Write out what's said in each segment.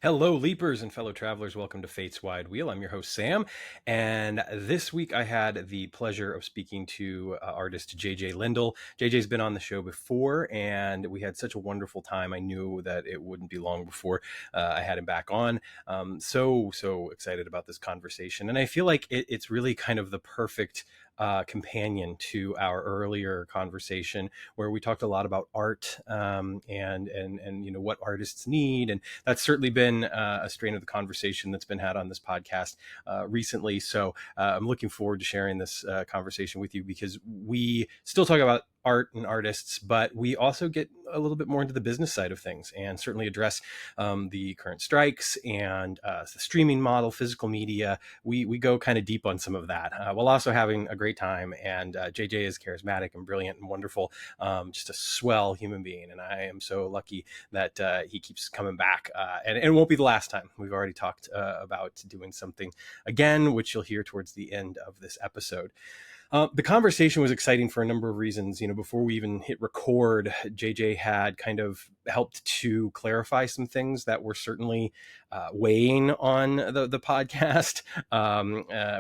Hello, leapers and fellow travelers. Welcome to Fate's Wide Wheel. I'm your host, Sam. And this week I had the pleasure of speaking to artist J J Lendl. JJ's been on the show before, and we had such a wonderful time. I knew that it wouldn't be long before I had him back on. So excited about this conversation. And I feel like it's really kind of the perfect companion to our earlier conversation where we talked a lot about art and you know what artists need, and that's certainly been a strain of the conversation that's been had on this podcast recently. So I'm looking forward to sharing this conversation with you because we still talk about art and artists, but we also get a little bit more into the business side of things and certainly address the current strikes and the streaming model, physical media. We go kind of deep on some of that while also having a great time. And JJ is charismatic and brilliant and wonderful, just a swell human being. And I am so lucky that he keeps coming back. And it won't be the last time. We've already talked about doing something again, which you'll hear towards the end of this episode. The conversation was exciting for a number of reasons. You know, before we even hit record, JJ had kind of helped to clarify some things that were certainly weighing on the podcast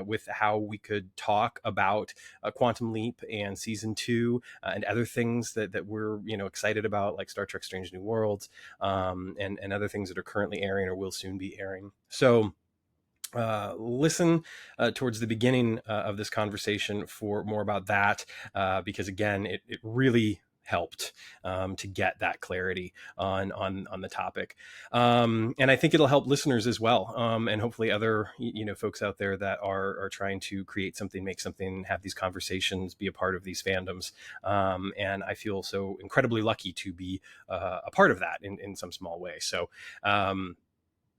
with how we could talk about Quantum Leap and season 2 and other things that we're, you know, excited about, like Star Trek Strange New Worlds and other things that are currently airing or will soon be airing. So listen towards the beginning of this conversation for more about that, because again, it really helped to get that clarity on the topic, and I think it'll help listeners as well, and hopefully other folks out there that are trying to create something, make something, have these conversations, be a part of these fandoms, and I feel so incredibly lucky to be a part of that in some small way. So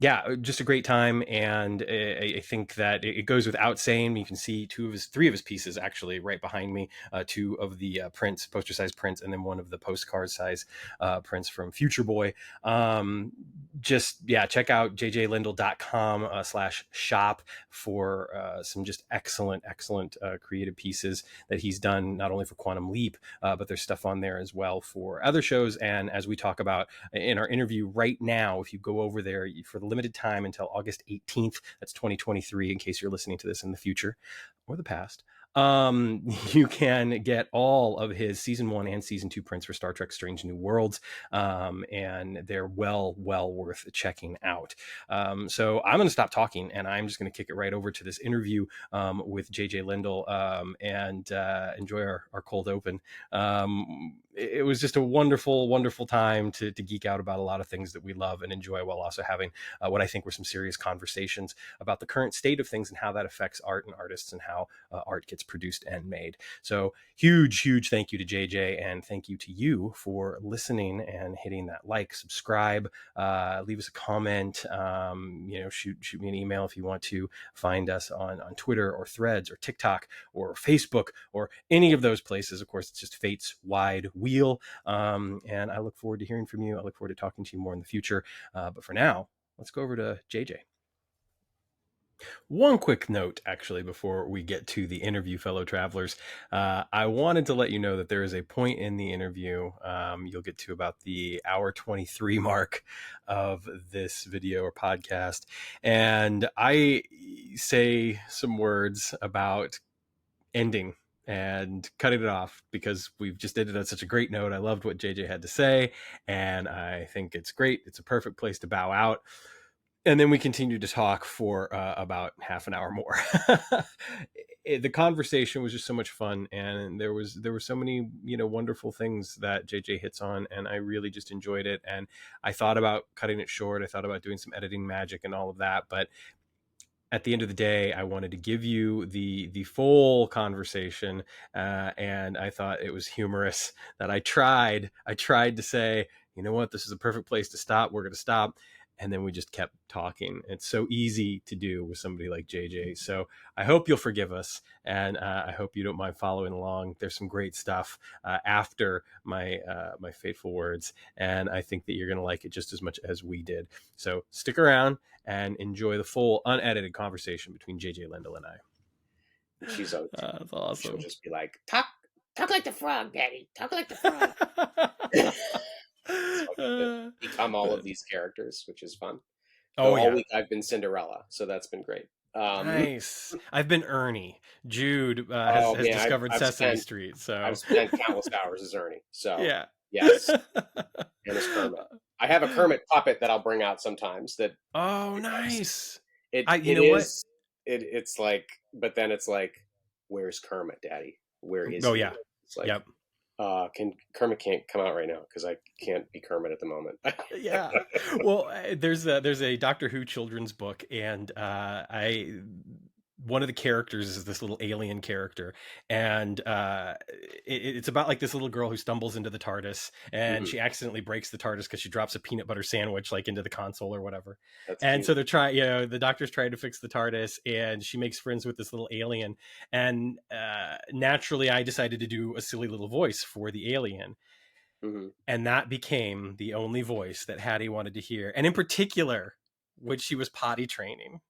yeah, just a great time. And I think that it goes without saying. You can see three of his pieces actually right behind me, two of the prints, poster size prints, and then one of the postcard size prints from Future Boy. Check out jjlendl.com/shop for some just excellent creative pieces that he's done, not only for Quantum Leap, but there's stuff on there as well for other shows. And as we talk about in our interview right now, if you go over there for the limited time until August 18th, that's 2023, in case you're listening to this in the future or the past, you can get all of his season 1 and season 2 prints for Star Trek Strange New Worlds, and they're well worth checking out. So I'm going to stop talking and I'm just going to kick it right over to this interview with JJ Lendl, and enjoy our cold open. It was just a wonderful time to geek out about a lot of things that we love and enjoy, while also having what I think were some serious conversations about the current state of things and how that affects art and artists and how art gets produced and made. So huge thank you to JJ, and thank you to you for listening and hitting that like, subscribe, leave us a comment, shoot me an email if you want to find us on Twitter or Threads or TikTok or Facebook or any of those places. Of course, it's just Fate's Wide Wheel. And I look forward to hearing from you. I look forward to talking to you more in the future. But for now, let's go over to JJ. One quick note, actually, before we get to the interview, fellow travelers. I wanted to let you know that there is a point in the interview, you'll get to about the hour 23 mark of this video or podcast, and I say some words about ending and cutting it off because we've just ended on such a great note. I loved what JJ had to say, and I think it's great. It's a perfect place to bow out. And then we continued to talk for about half an hour more. The conversation was just so much fun, and there were so many wonderful things that JJ hits on, and I really just enjoyed it. And I thought about cutting it short. I thought about doing some editing magic and all of that, but at the end of the day, I wanted to give you the full conversation, and I thought it was humorous that I tried to say, you know what, this is a perfect place to stop. We're going to stop. And then we just kept talking. It's so easy to do with somebody like JJ. So I hope you'll forgive us, and I hope you don't mind following along. There's some great stuff after my fateful words, and I think that you're going to like it just as much as we did. So stick around and enjoy the full unedited conversation between JJ Lendl and I. That's awesome. She'll just be like, talk like the frog, Daddy. Talk like the frog. So become all of these characters, which is fun. Oh Though all yeah. week I've been Cinderella, so that's been great. Um, Nice. I've been Ernie. Jude has oh has man, discovered Sesame Street, I've so spent countless hours as Ernie. So yeah. yes, and as Kermit. I have a Kermit puppet that I'll bring out sometimes. That Oh, you know, nice. You it know what? is it's like, but then it's like, where's Kermit, Daddy? Where is Oh he? yeah. It's like, Yep. can Kermit can't come out right now because I can't be Kermit at the moment. Yeah. Well, there's a Doctor Who children's book, and I one of the characters is this little alien character, and it's about like this little girl who stumbles into the TARDIS, and Mhm. she accidentally breaks the TARDIS because she drops a peanut butter sandwich like into the console or whatever. That's And cute. so they're trying, the doctor's trying to fix the TARDIS, and she makes friends with this little alien, and naturally, I decided to do a silly little voice for the alien, Hmm. and that became the only voice that Hattie wanted to hear. And in particular, when she was potty training.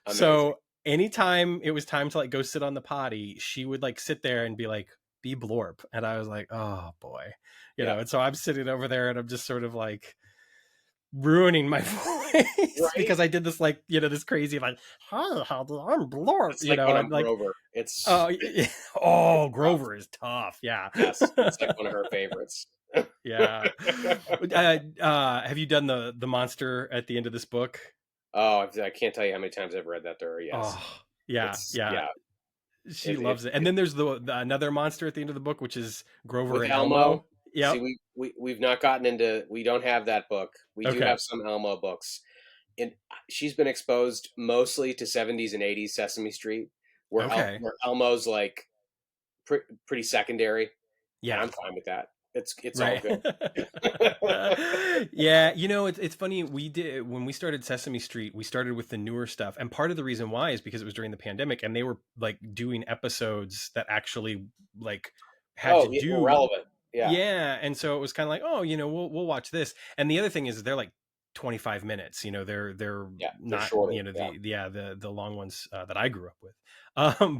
Amazing. So anytime it was time to like go sit on the potty, she would like sit there and be like, be Blorp. And I was like, oh boy. Yeah. And so I'm sitting over there and I'm just sort of like ruining my voice Right. because I did this like, this crazy like, hi, Hattie, I'm Blorp, It's like when I'm and like, Grover. oh, It's oh, rough. Grover is tough. Yeah. Yes, it's like one of her favorites. Yeah. Have you done the monster at the end of this book? Oh, I can't tell you how many times I've read that to her. Yes, Oh, yeah, it's yeah. yeah. She It loves it. And then there's the another monster at the end of the book, which is Grover with and Elmo. Elmo. See, Yep. we've not gotten into. We don't have that book. We do Okay. have some Elmo books, and she's been exposed mostly to 70s and 80s Sesame Street, Okay. where Elmo's like pretty secondary, and Yeah. I'm fine with that. It's all Right. good. Yeah, it's funny. We did when we started Sesame Street, we started with the newer stuff, and part of the reason why is because it was during the pandemic, and they were like doing episodes that actually like had to Oh, yeah, well, do. relevant. Yeah, Yeah, and so it was kind of like, oh, we'll watch this. And the other thing is they're like 25 minutes. They're yeah, they're not, shorter. Yeah, the long ones that I grew up with.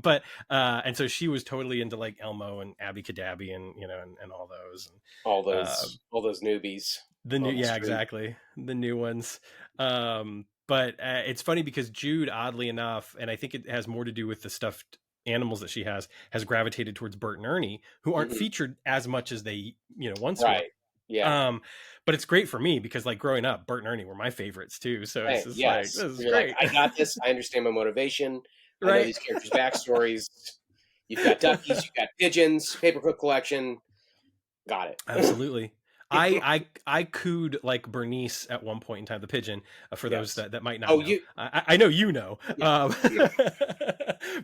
But and so she was totally into like Elmo and Abby Cadabby and and all those. And all those newbies the new, on the yeah, street. exactly, the new ones. But it's funny because Jude, oddly enough, and I think it has more to do with the stuffed animals that she has gravitated towards Bert and Ernie, who aren't Hmm. featured as much as they once were. Right. Yeah. um but it's great for me because like growing up, Bert and Ernie were my favorites too, so it's Same. just like, Yes. this is You're like, great. I got this. I understand my motivation. I know Right. these characters' backstories. You've got duckies. You've got pigeons. Paperclip collection. Got it. Absolutely. I cooed like Bernice at one point in time, the pigeon, for those Yes. that might not Oh, know. I know yeah. Yeah.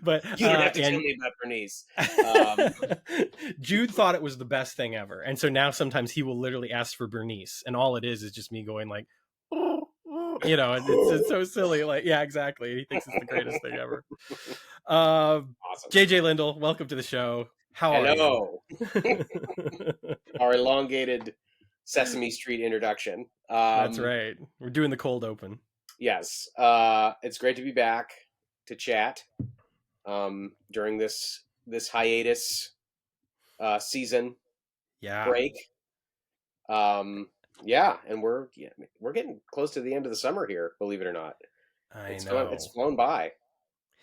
But You don't have to tell and me about Bernice. Um, Jude thought it was the best thing ever, and so now sometimes he will literally ask for Bernice, and all it is just me going like, and it's so silly. Like, yeah, exactly. He thinks it's the greatest thing ever. Uh, awesome. J J Lendl, welcome to the show. How are you? Hello. Our elongated Sesame Street introduction. That's right. We're doing the cold open. Yes. It's great to be back to chat during this hiatus season Yeah, break. Um, yeah, and we're getting close to the end of the summer here. Believe it or not, I it's know. flown by.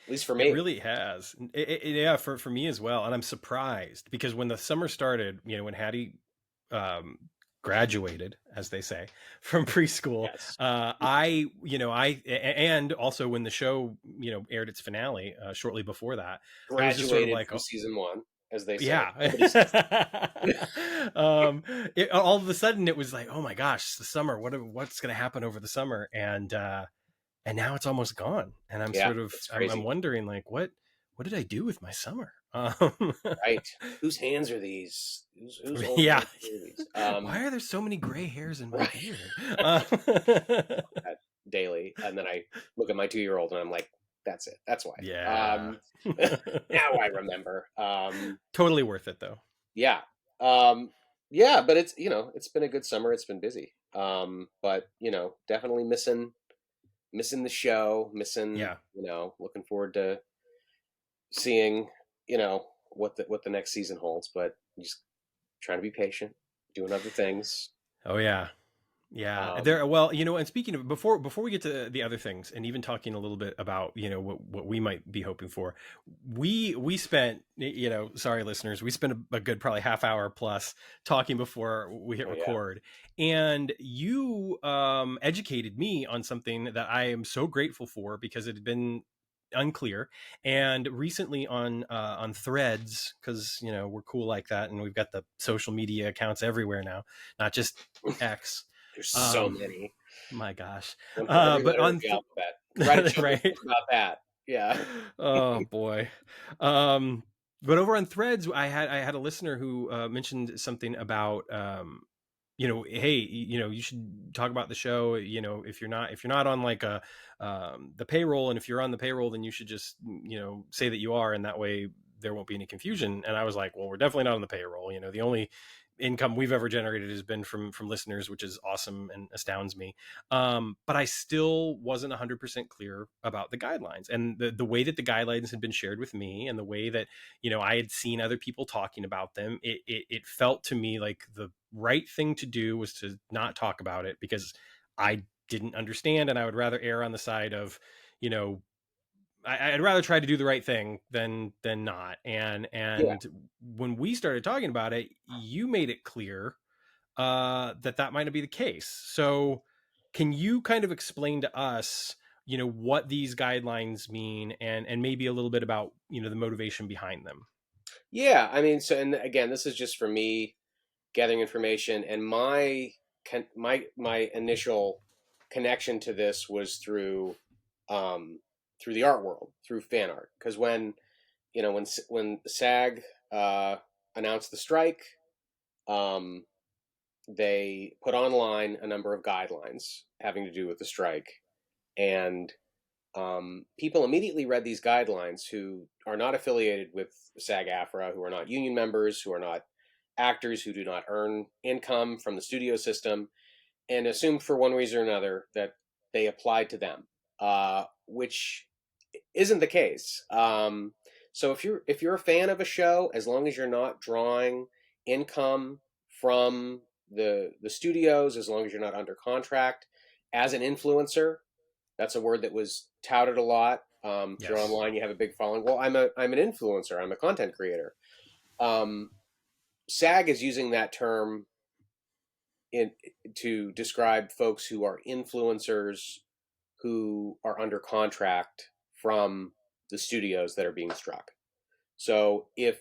At least for It me. really has. Yeah, for me as well. And I'm surprised because when the summer started, when Hattie um, graduated, as they say, from preschool, Yes. and also when the show, aired its finale shortly before that, I was just sort of Graduated like, from season one, as they say. yeah. Nobody says All of a sudden it was like, oh my gosh, the summer, what's going to happen over the summer? And now it's almost gone, and I'm yeah, sort of it's I'm crazy. wondering like, what did I do with my summer? Right. Whose hands are these? Whose old Yeah. hands are these? Why are there so many gray hairs in my Right. beard? That daily, and then I look at my 2-year-old and I'm like, that's it. That's why. Yeah. Now I remember. Totally worth it though. Yeah. Um, yeah, but it's been a good summer. It's been busy. But definitely missing the show, missing, Yeah. looking forward to seeing, what the next season holds, but just trying to be patient, doing other things. Oh yeah. Yeah, Um, there. Well, and speaking of before we get to the other things, and even talking a little bit about what we might be hoping for, we spent sorry listeners, we spent a good probably half hour plus talking before we hit oh yeah, record, and you educated me on something that I am so grateful for because it had been unclear. And recently on Threads, because we're cool like that, and we've got the social media accounts everywhere now, not just X. there's so um, many, my gosh. one for every But letter of on the alphabet. Write a children's right. book about that. Yeah, Oh boy. Um, but over on Threads, I had a listener who mentioned something about hey, you should talk about the show. If you're not on like the payroll, and if you're on the payroll, then you should just say that you are, and that way there won't be any confusion. And I was like, well, we're definitely not on the payroll. The only income we've ever generated has been from listeners, which is awesome and astounds me. But I still wasn't 100% clear about the guidelines, and the way that the guidelines had been shared with me, and the way that I had seen other people talking about them. It felt to me like the right thing to do was to not talk about it, because I didn't understand, and I would rather err on the side of you know I'd rather try to do the right thing than not. And yeah, when we started talking about it, you made it clear that might not be the case. So can you kind of explain to us, what these guidelines mean, and maybe a little bit about the motivation behind them? yeah. I mean, so and again, this is just for me gathering information, and my initial connection to this was through the art world, through fan art, because when SAG announced the strike, um, they put online a number of guidelines having to do with the strike, and people immediately read these guidelines who are not affiliated with SAG-AFTRA, who are not union members, who are not actors, who do not earn income from the studio system, and assumed for one reason or another that they applied to them, which isn't the case. So if you're a fan of a show, as long as you're not drawing income from the studios, as long as you're not under contract as an influencer, that's a word that was touted a lot. If you're Yes. online, you have a big following. Well, I'm an influencer. I'm a content creator. Um, SAG is using that term in to describe folks who are influencers who are under contract from the studios that are being struck. So if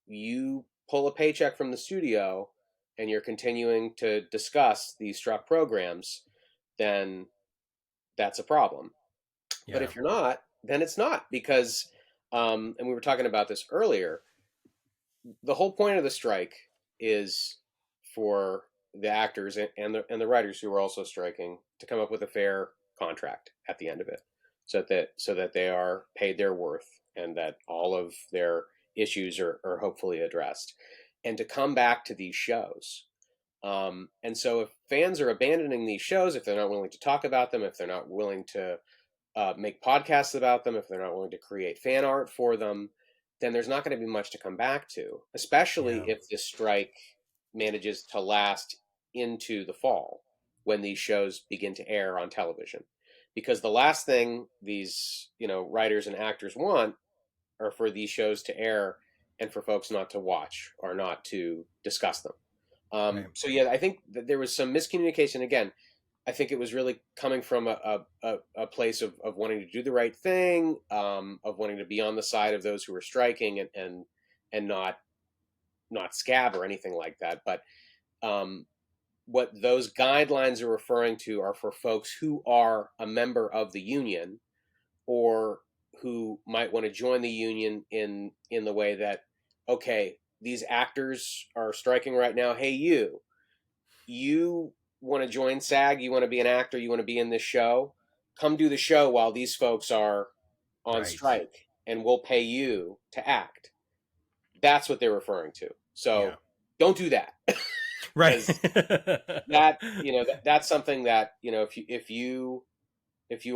you pull a paycheck from the studio and you're continuing to discuss these struck programs, then that's a problem. But Yeah. if you're not, then it's not, because, and we were talking about this earlier, the whole point of the strike is for the actors and the writers who are also striking to come up with a fair contract at the end of it, so that they are paid their worth, and that all of their issues are hopefully addressed, and to come back to these shows. And so if fans are abandoning these shows, if they're not willing to talk about them, if they're not willing to make podcasts about them, if they're not willing to create fan art for them, then there's not going to be much to come back to, especially Yeah. if this strike manages to last into the fall when these shows begin to air on television. Because the last thing these, writers and actors want are for these shows to air and for folks not to watch or not to discuss them. Right. So yeah, I think that there was some miscommunication. Again, I think it was really coming from a place of wanting to do the right thing, of wanting to be on the side of those who are striking, and not scab or anything like that. But um, what those guidelines are referring to are for folks who are a member of the union, or who might want to join the union in the way that, okay, these actors are striking right now. Hey, you want to join SAG, you want to be an actor, you want to be in this show, come do the show while these folks are on Right. strike, and we'll pay you to act. That's what they're referring to. Yeah. So don't do that, Right. because that's something that, if you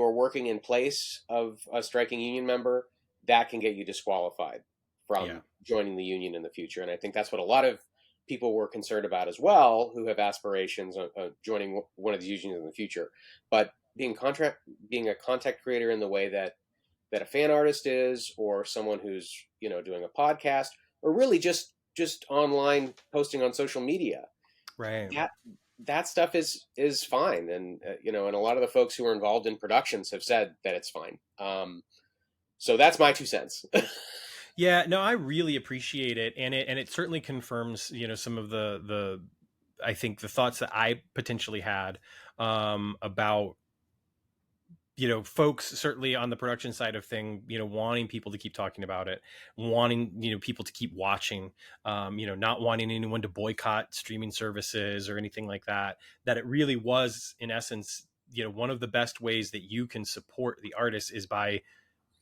are working in place of a striking union member, that can get you disqualified Yeah. from joining the union in the future. And I think that's what a lot of people were concerned about as well, who have aspirations on joining one of these unions in the future. But being a content creator in the way that a fan artist is, or someone who's doing a podcast, or really just online posting on social media, Right. that that stuff is fine. And and a lot of the folks who are involved in productions have said that it's fine. So that's my 2 cents. Yeah, no, I really appreciate it, and it certainly confirms, some of the I think the thoughts that I potentially had about folks certainly on the production side of thing, wanting people to keep talking about it, wanting people to keep watching, not wanting anyone to boycott streaming services or anything like that. That it really was, in essence, one of the best ways that you can support the artist is by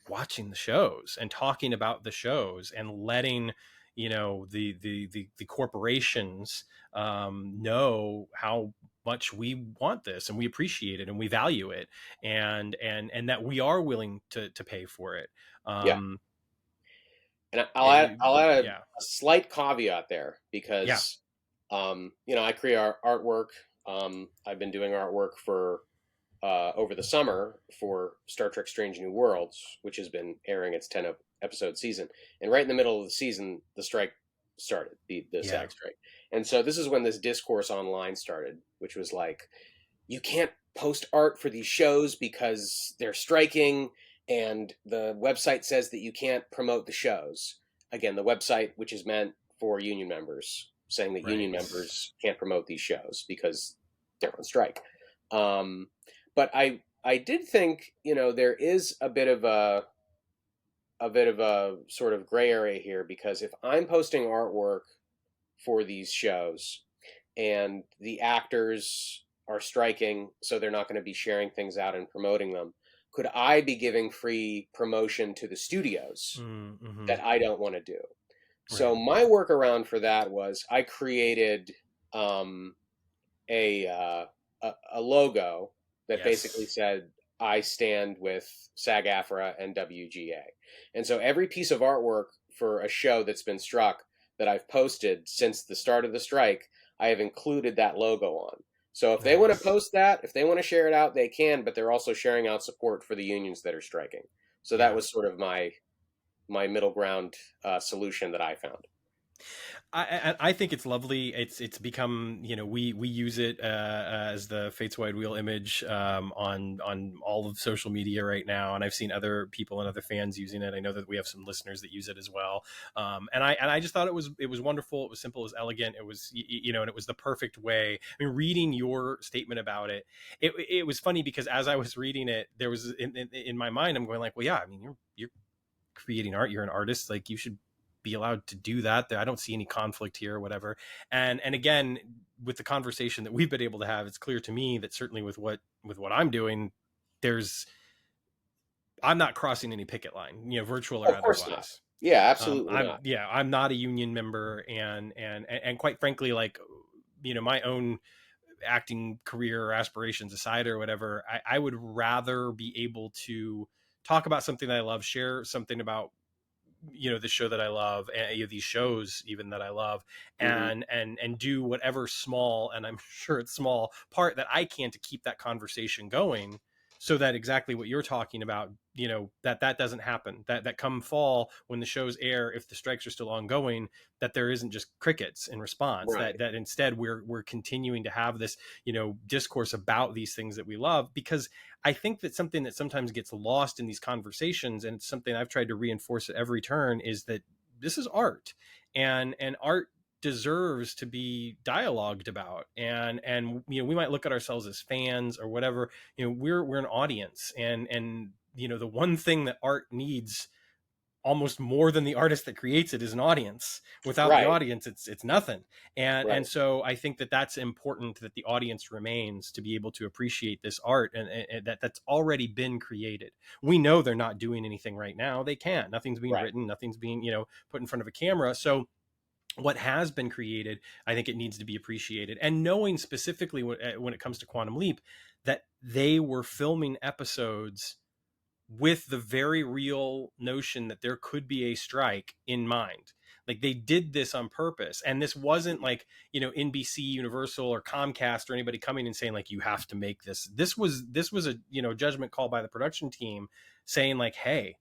watching the shows and talking about the shows and letting the corporations know how much we want this and we appreciate it and we value it, and that we are willing to pay for it. Yeah, um and yeah, I'll add yeah, a slight caveat there yeah, because I create artwork. I've been doing artwork for over the summer for Star Trek Strange New Worlds, which has been airing its 10 episode season. And right in the middle of the season, the strike started, the yeah, SAG strike. And so this is when this discourse online started, which was like, you can't post art for these shows because they're striking, and the website says that you can't promote the shows. Again, the website, which is meant for union members, saying that union right, members can't promote these shows because they're on strike. Um, but I did think there is a bit of a sort of gray area here, because if I'm posting artwork for these shows and the actors are striking, so they're not going to be sharing things out and promoting them, could I be giving free promotion to the studios mm-hmm. that I don't want to do? So Right, my workaround for that was I created um, a, uh, a logo that basically yes, said I stand with SAG-AFTRA and WGA. And so every piece of artwork for a show that's been struck that I've posted since the start of the strike, I have included that logo on. So if they want to nice, post that, if they want to share it out, they can, but they're also sharing out support for the unions that are striking. So that yeah. was sort of my middle ground solution that I found. I think it's lovely. It's become, we use it as the Fates Wide Wheel image on all of social media right now, and I've seen other people and other fans using it. I know that we have some listeners that use it as well, and I just thought it was wonderful. It was simple, it was elegant. It was and it was the perfect way. I mean, reading your statement about it was funny because as I was reading it, there was in my mind, I'm going like, well, yeah, I mean, you're creating art, you're an artist, like you should be allowed to do that. I don't see any conflict here or whatever. And again, with the conversation that we've been able to have, it's clear to me that certainly with what I'm doing, there's I'm not crossing any picket line, virtual or Of course not. otherwise. Yeah, absolutely I'm not. Yeah, I'm not a union member, and quite frankly, like my own acting career or aspirations aside or whatever, I would rather be able to talk about something that I love, share something about the show that I love, and these shows even that I love, Hmm. and do whatever small, and I'm sure it's small, part that I can to keep that conversation going, so that exactly what you're talking about, that doesn't happen, that come fall when the shows air, if the strikes are still ongoing, that there isn't just crickets in response, that Right. that instead we're continuing to have this discourse about these things that we love. Because I think that something that sometimes gets lost in these conversations, and it's something I've tried to reinforce at every turn, is that this is art, and art deserves to be dialogued about, and we might look at ourselves as fans or whatever. We're an audience, and the one thing that art needs almost more than the artist that creates it is an audience. Without the Right. audience, it's nothing. And Right. so I think that that's important, that the audience remains to be able to appreciate this art, and that's already been created. We know they're not doing anything right now. They can't. Nothing's being Right. written. Nothing's being put in front of a camera. So what has been created, I think it needs to be appreciated. And knowing specifically when it comes to Quantum Leap, that they were filming episodes with the very real notion that there could be a strike in mind. Like they did this on purpose. And this wasn't like, NBC, Universal, or Comcast or anybody coming and saying like, you have to make this. This was a, judgment call by the production team saying like, hey,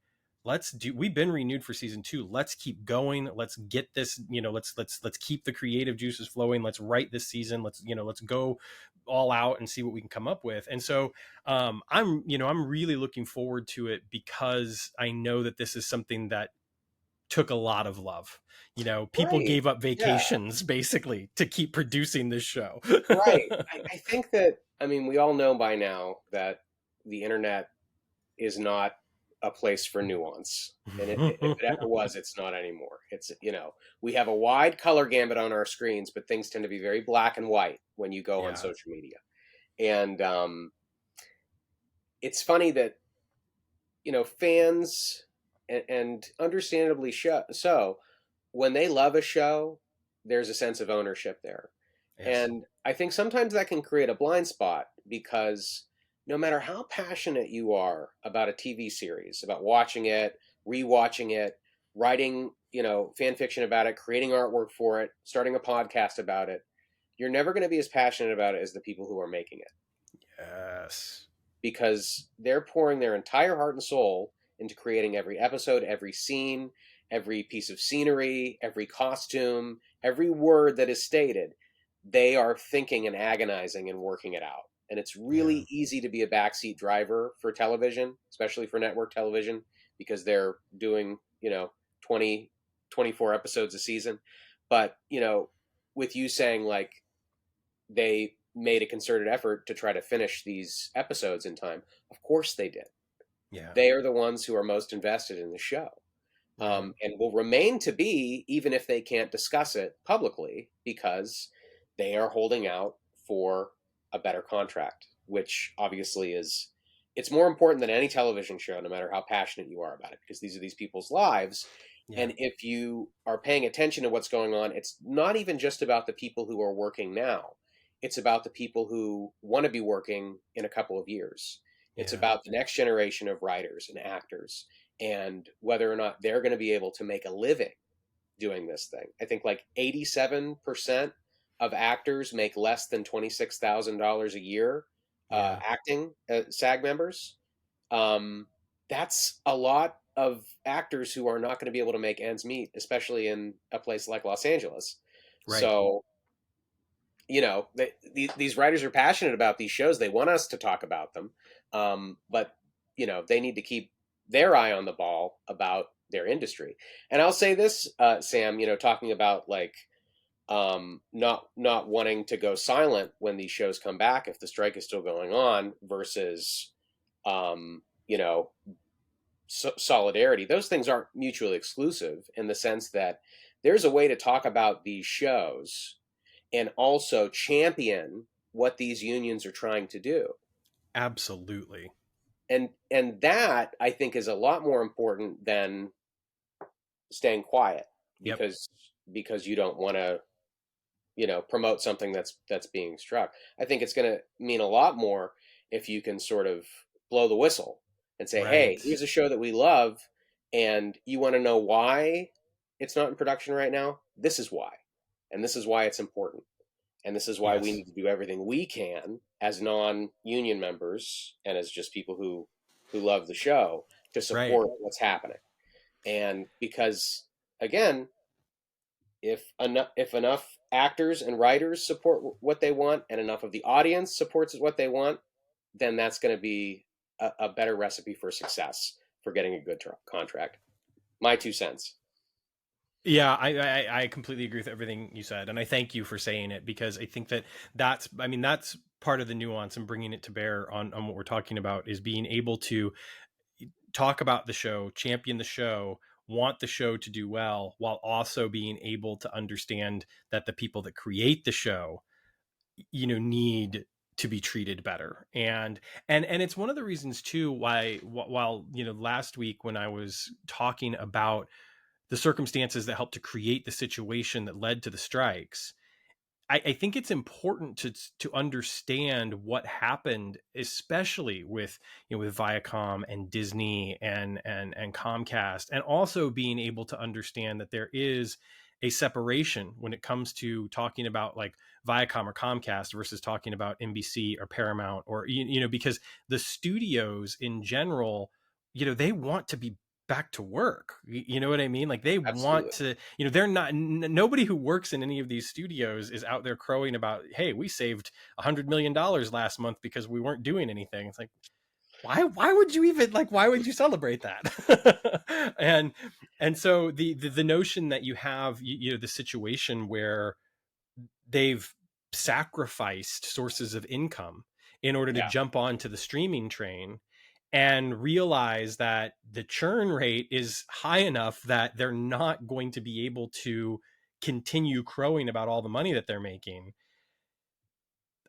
we've been renewed for season 2. Let's keep going. Let's get this, let's keep the creative juices flowing. Let's write this season. Let's go all out and see what we can come up with. And so I'm really looking forward to it, because I know that this is something that took a lot of love. People Right. gave up Yeah. vacations basically to keep producing this show. Right. I think that, I mean, we all know by now that the internet is not a place for nuance. And if it ever was, it's not anymore. It's, we have a wide color gambit on our screens, but things tend to be very black and white when you go on Yeah. social media. And it's funny that, fans, and understandably so, when they love a show, there's a sense of ownership there. Yes. And I think sometimes that can create a blind spot, because no matter how passionate you are about a TV series, about watching it, rewatching it, writing, fan fiction about it, creating artwork for it, starting a podcast about it, you're never going to be as passionate about it as the people who are making it, Yes. because they're pouring their entire heart and soul into creating every episode, every scene, every piece of scenery, every costume, every word that is stated. They are thinking and agonizing and working it out. And it's Yeah. really easy to be a backseat driver for television, especially for network television, because they're doing, 20, 24 episodes a season. But, with you saying like they made a concerted effort to try to finish these episodes in time, of course they did. Yeah. They are the ones who are most invested in the show, Right. and will remain to be, even if they can't discuss it publicly, because they are holding out for a better contract, which obviously it's more important than any television show, no matter how passionate you are about it, because these are these people's lives. Yeah. And if you are paying attention to what's going on, it's not even just about the people who are working now. It's about the people who want to be working in a couple of years. It's Yeah. about the next generation of writers and actors, and whether or not they're going to be able to make a living doing this thing. I think like 87% of actors make less than $26,000 a year Yeah. acting SAG members. That's a lot of actors who are not going to be able to make ends meet, especially in a place like Los Angeles. Right. So, these writers are passionate about these shows. They want us to talk about them. But, they need to keep their eye on the ball about their industry. And I'll say this, Sam, talking about like not wanting to go silent when these shows come back if the strike is still going on, versus um, you know solidarity. Those things aren't mutually exclusive, in the sense that there's a way to talk about these shows and also champion what these unions are trying to do. Absolutely. And that, I think, is a lot more important than staying quiet, Yep. because you don't want to, promote something that's being struck. I think it's going to mean a lot more if you can sort of blow the whistle and say, Right. hey, here's a show that we love, and you want to know why it's not in production right now? This is why. And this is why it's important. And this is why we Yes. need to do everything we can as non-union members and as just people who love the show, to Right. support what's happening. And because, again, if enough actors and writers support what they want, and enough of the audience supports what they want, then that's going to be a better recipe for success for getting a good contract. My 2 cents. Yeah, I completely agree with everything you said, and I thank you for saying it, because I think that that's part of the nuance and bringing it to bear on what we're talking about, is being able to talk about the show, champion the show, want the show to do well, while also being able to understand that the people that create the show, need to be treated better. And it's one of the reasons too why, while last week when I was talking about the circumstances that helped to create the situation that led to the strikes, I think it's important to understand what happened, especially with with Viacom and Disney and Comcast, and also being able to understand that there is a separation when it comes to talking about like Viacom or Comcast versus talking about NBC or Paramount, or because the studios in general, they want to be back to work. You know what I mean? Like they want Absolutely. to, they're not, nobody who works in any of these studios is out there crowing about, hey, we saved $100 million last month because we weren't doing anything. It's like, why would you even like, why would you celebrate that? And so the notion that you have, the situation where they've sacrificed sources of income in order to Yeah. jump onto the streaming train, and realize that the churn rate is high enough that they're not going to be able to continue crowing about all the money that they're making.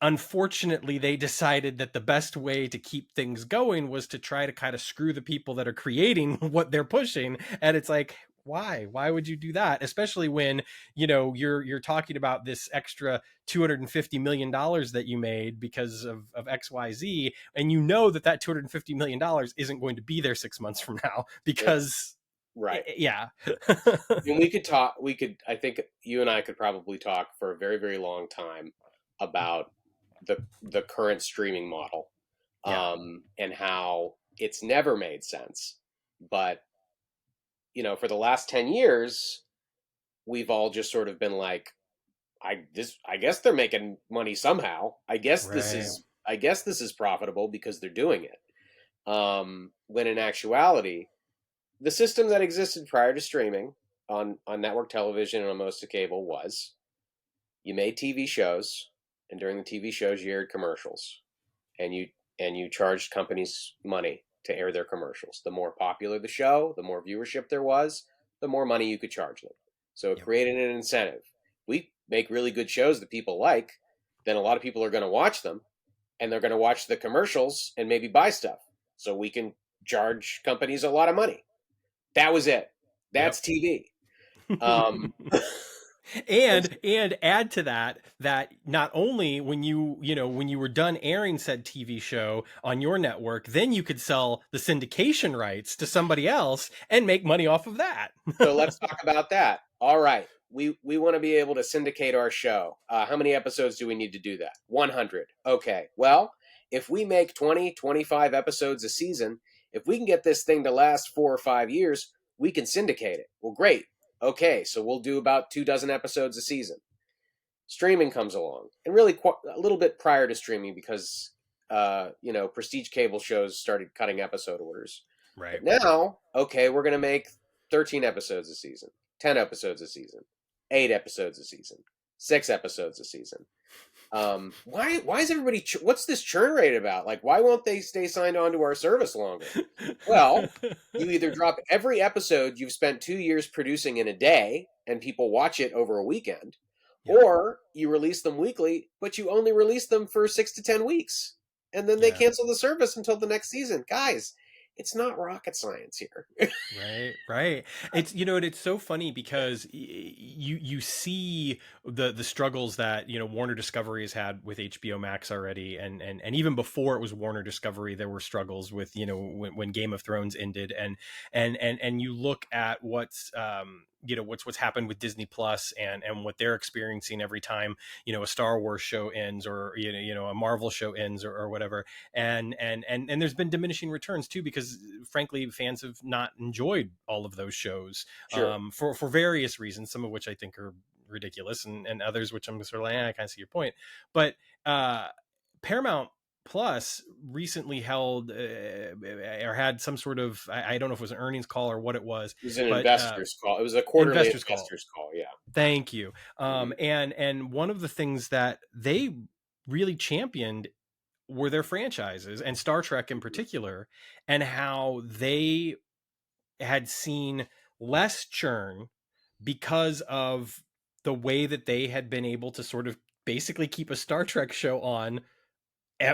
Unfortunately, they decided that the best way to keep things going was to try to kind of screw the people that are creating what they're pushing. And it's like, why would you do that, especially when you're talking about this extra $250 million that you made because of XYZ, and that $250 million isn't going to be there 6 months from now It's because right. yeah. And we could talk. We could. I think you and I could probably talk for a very, very long time about the current streaming model, Yeah, and how it's never made sense. But for the last 10 years, we've all just sort of been like, I guess they're making money somehow. right. I guess this is profitable because they're doing it. When in actuality, the system that existed prior to streaming on network television and on most of cable was you made TV shows, and during the TV shows you aired commercials, and you charged companies money to air their commercials. The more popular the show, the more viewership there was, the more money you could charge them. So it Yep. created an incentive. We make really good shows that people like, then a lot of people are going to watch them, and they're going to watch the commercials and maybe buy stuff. So we can charge companies a lot of money. That was it. That's Yep. TV. Um, And add to that not only when you were done airing said TV show on your network, then you could sell the syndication rights to somebody else and make money off of that. so let's talk about that. All right. We want to be able to syndicate our show. How many episodes do we need to do that? 100. Okay. Well, if we make 20, 25 episodes a season, if we can get this thing to last 4 or 5 years, we can syndicate it. Well, great. Okay. So we'll do about 24 episodes a season. Streaming comes along, and really a little bit prior to streaming because, prestige cable shows started cutting episode orders. Right. But now, okay, we're going to make 13 episodes a season, 10 episodes a season, 8 episodes a season, 6 episodes a season. Why is everybody, what's this churn rate about? Like, why won't they stay signed on to our service longer? Well, you either drop every episode you've spent 2 years producing in a day and people watch it over a weekend, Yep. or you release them weekly, but you only release them for 6 to 10 weeks. And then they Yeah. cancel the service until the next season. Guys, it's not rocket science here. Right. It's it's so funny because you see the struggles that Warner Discovery has had with HBO Max already, and even before it was Warner Discovery, there were struggles with when Game of Thrones ended, and you look at what's happened with Disney Plus and what they're experiencing every time a Star Wars show ends, or a Marvel show ends, or whatever, and there's been diminishing returns too, because frankly fans have not enjoyed all of those shows, Sure. for various reasons, some of which I think are ridiculous, and others which I'm sort of like, I kind of see your point. But Paramount Plus recently held or had some sort of, I don't know if it was an earnings call or what it was, It was an but investor's call. It was a quarterly investors call. investor's call. Yeah. Thank you. Hmm. And one of the things that they really championed were their franchises, and Star Trek in particular, and how they had seen less churn because of the way that they had been able to sort of basically keep a Star Trek show on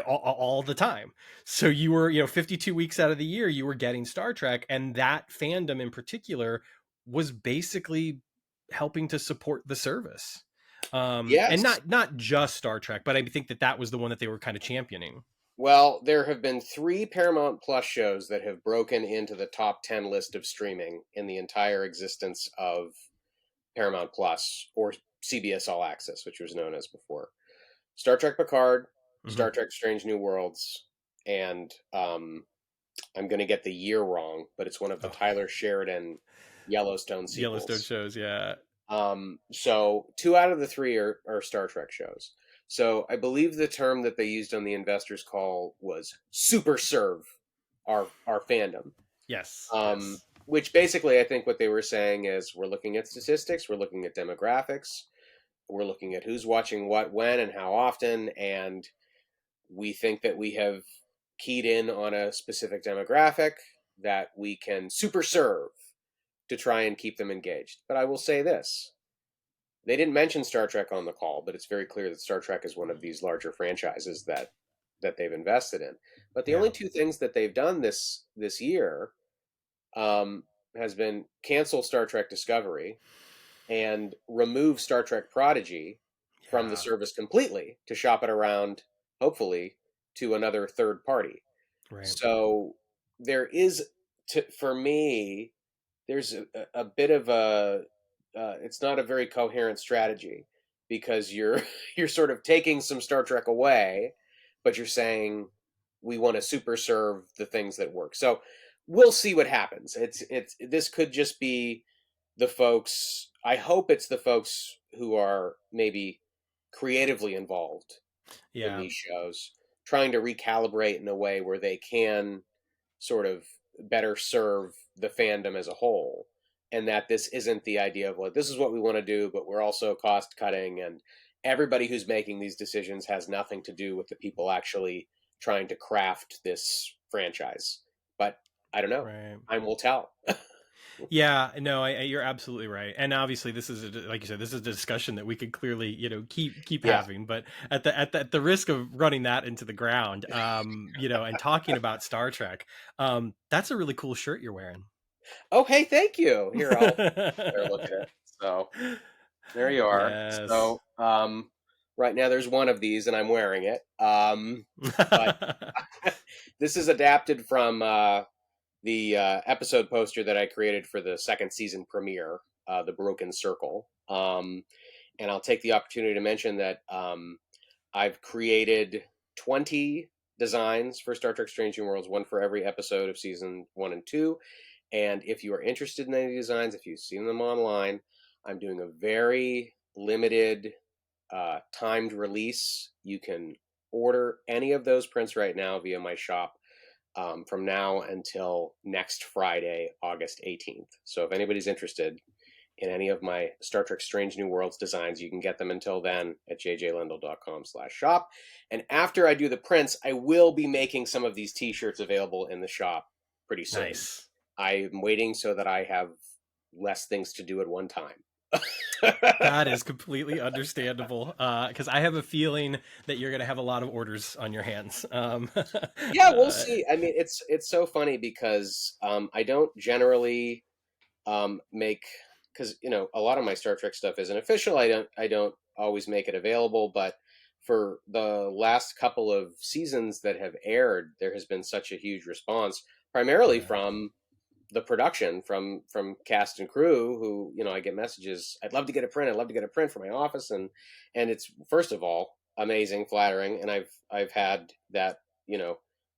all the time. So you were, 52 weeks out of the year, you were getting Star Trek, and that fandom in particular was basically helping to support the service. And Yes. not just Star Trek, but I think that was the one that they were kind of championing. Well, there have been 3 Paramount Plus shows that have broken into the top 10 list of streaming in the entire existence of Paramount Plus, or CBS All Access, which was known as before. Star Trek Picard, Hmm. Star Trek Strange New Worlds, and I'm going to get the year wrong, but it's one of the Oh, Tyler Sheridan Yellowstone Yellowstone sequels. shows, yeah. So 2 out of the 3 are Star Trek shows. So I believe the term that they used on the investors call was super serve our fandom. Yes, yes. Which basically I think what they were saying is we're looking at statistics, we're looking at demographics, we're looking at who's watching what, when, and how often, and we think that we have keyed in on a specific demographic that we can super serve to try and keep them engaged. But I will say this, they didn't mention Star Trek on the call, but it's very clear that Star Trek is one of these larger franchises that they've invested in. But the Yeah. only 2 things that they've done this year um, has been cancel Star Trek Discovery and remove Star Trek Prodigy from the Yeah. service completely to shop it around, hopefully, to another third party. Right. So there is, for me, there's a bit of a it's not a very coherent strategy because you're you're sort of taking some Star Trek away, but you're saying we want to super serve the things that work. So we'll see what happens. It's this could just be the folks. I hope it's the folks who are maybe creatively involved in Yeah. these shows trying to recalibrate in a way where they can sort of better serve the fandom as a whole, and that this isn't the idea of like this is what we want to do but we're also cost cutting, and everybody who's making these decisions has nothing to do with the people actually trying to craft this franchise. But I don't know, Right. time will tell. Yeah, no, you're absolutely right. And obviously, this is like you said, this is a discussion that we could clearly, keep Yeah. having. But at the risk of running that into the ground, and talking about Star Trek, that's a really cool shirt you're wearing. Oh, hey, thank you. Here, I'll better look at it. So there you are. Yes. So right now there's one of these and I'm wearing it. But this is adapted from the episode poster that I created for the second season premiere, The Broken Circle. And I'll take the opportunity to mention that I've created 20 designs for Star Trek Strange New Worlds, one for every episode of season 1 and 2. And if you are interested in any designs, if you've seen them online, I'm doing a very limited timed release. You can order any of those prints right now via my shop from now until next Friday, August 18th. So if anybody's interested in any of my Star Trek Strange New Worlds designs, you can get them until then at jjlendl.com/shop. And after I do the prints, I will be making some of these t-shirts available in the shop pretty soon. Nice. I'm waiting so that I have less things to do at one time. That is completely understandable. Because I have a feeling that you're going to have a lot of orders on your hands. Yeah, we'll see. I mean, it's so funny because I don't generally make, because a lot of my Star Trek stuff isn't official. I don't always make it available, but for the last couple of seasons that have aired, there has been such a huge response, primarily Yeah. from the production, from cast and crew, who I get messages, I'd love to get a print, I'd love to get a print for my office, and it's, first of all, amazing, flattering, and I've had that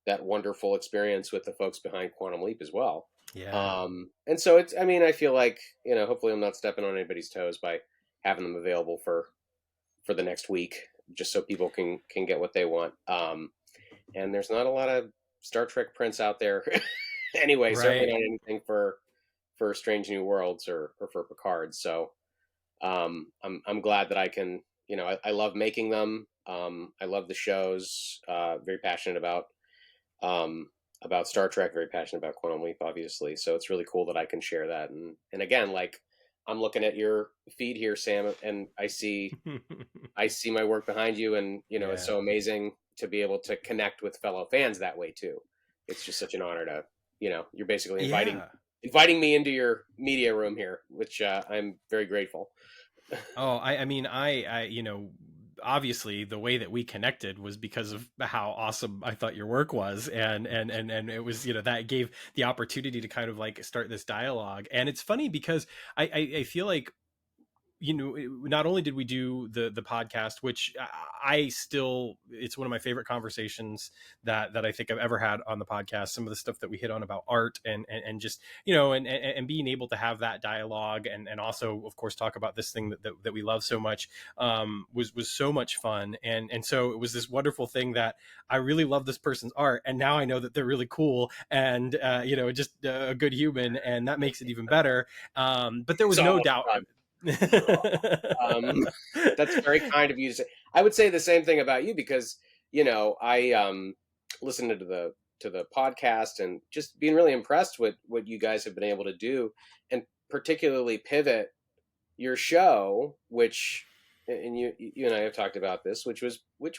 that wonderful experience with the folks behind Quantum Leap as well. Yeah. And so it's, I mean, I feel like hopefully I'm not stepping on anybody's toes by having them available for the next week, just so people can get what they want. And there's not a lot of Star Trek prints out there anyway, certainly Right. not anything for Strange New Worlds or for Picard. So I'm glad that I can, I love making them. I love the shows. Very passionate about Star Trek. Very passionate about Quantum Leap, obviously. So it's really cool that I can share that. And again, like, I'm looking at your feed here, Sam, and I see my work behind you, and it's Yeah. so amazing to be able to connect with fellow fans that way too. It's just such an honor to, you're basically inviting Yeah. inviting me into your media room here, which I'm very grateful. Oh, I mean, obviously the way that we connected was because of how awesome I thought your work was, and it was, that gave the opportunity to kind of like start this dialogue. And it's funny because I feel like, not only did we do the podcast, which I still, it's one of my favorite conversations that I think I've ever had on the podcast. Some of the stuff that we hit on about art and just, and being able to have that dialogue and also of course talk about this thing that we love so much, was so much fun. And so it was this wonderful thing that I really love this person's art, and now I know that they're really cool and just a good human, and that makes it even better. But there It's was no almost doubt. done. Um, that's very kind of you to say. I would say the same thing about you because I listened to the podcast and just being really impressed with what you guys have been able to do, and particularly pivot your show, which and you and I have talked about this, which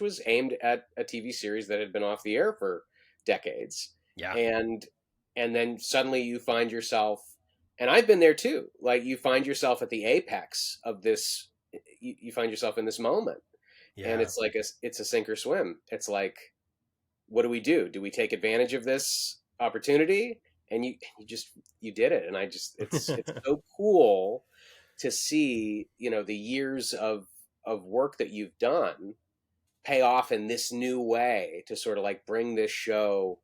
was aimed at a TV series that had been off the air for decades, Yeah. and then suddenly you find yourself, and I've been there too. Like you find yourself at the apex of this. You find yourself in this moment, and Yeah. it's like it's a sink or swim. It's like, what do we do? Do we take advantage of this opportunity? And you just you did it, and I just it's so cool to see the years of work that you've done pay off in this new way to sort of like bring this show,